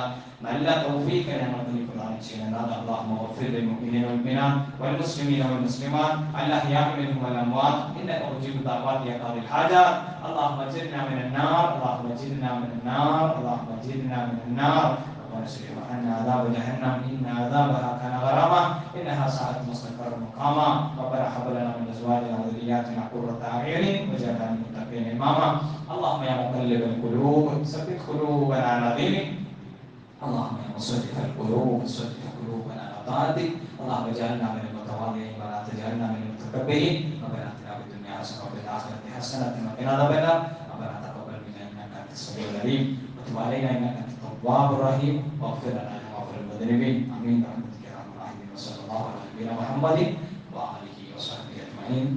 നല്ല തൗഫീഖ് ഞങ്ങൾക്ക് നീ പ്രദാനം ചെയ്യണേ നാഥ. അല്ലാഹുമ്മ ഗഫിർ ലിൽ മുഅ്മിനീന വൽ മുഅ്മിനാത്ത് വൽ മുസ്ലിമീന വൽ മുസ്ലിമാത്ത് അൽ അഹ്യാഇ മിൻഹും വൽ അംവാത്ത് ഇന്നക മുജീബു ദഅവാതി യാ ഖാദിൽ ഹാജാത്ത്. اللهم اجرنا من النار، اللهم اجرنا من النار، اللهم اجرنا من النار. واصرف عنا عذاب جهنم إن عذابها كان غراما إنها ساءت مستقرا مقاما ربنا هب لنا من أزواجنا وذرياتنا قرة أعين واجعلنا للمتقين إماما اللهم يا مقلب القلوب ثبت قلوبنا على دينك اللهم يا مصرف القلوب ثبت قلوبنا على طاعتك اللهم اجعلنا من المتواضعين ولا تجعلنا من المتكبرين ربنا آتنا في الدنيا حسنة وفي الآخرة حسنة وقنا عذاب النار ربنا تقبل منا إنك أنت السميع العليم وتب علينا إنك أنت التواب الرحيم واغفر لنا وغفر المذنبين آمين برحمتك يا أرحم الراحمين وصلى الله على نبينا محمد وآله وصحبه أجمعين.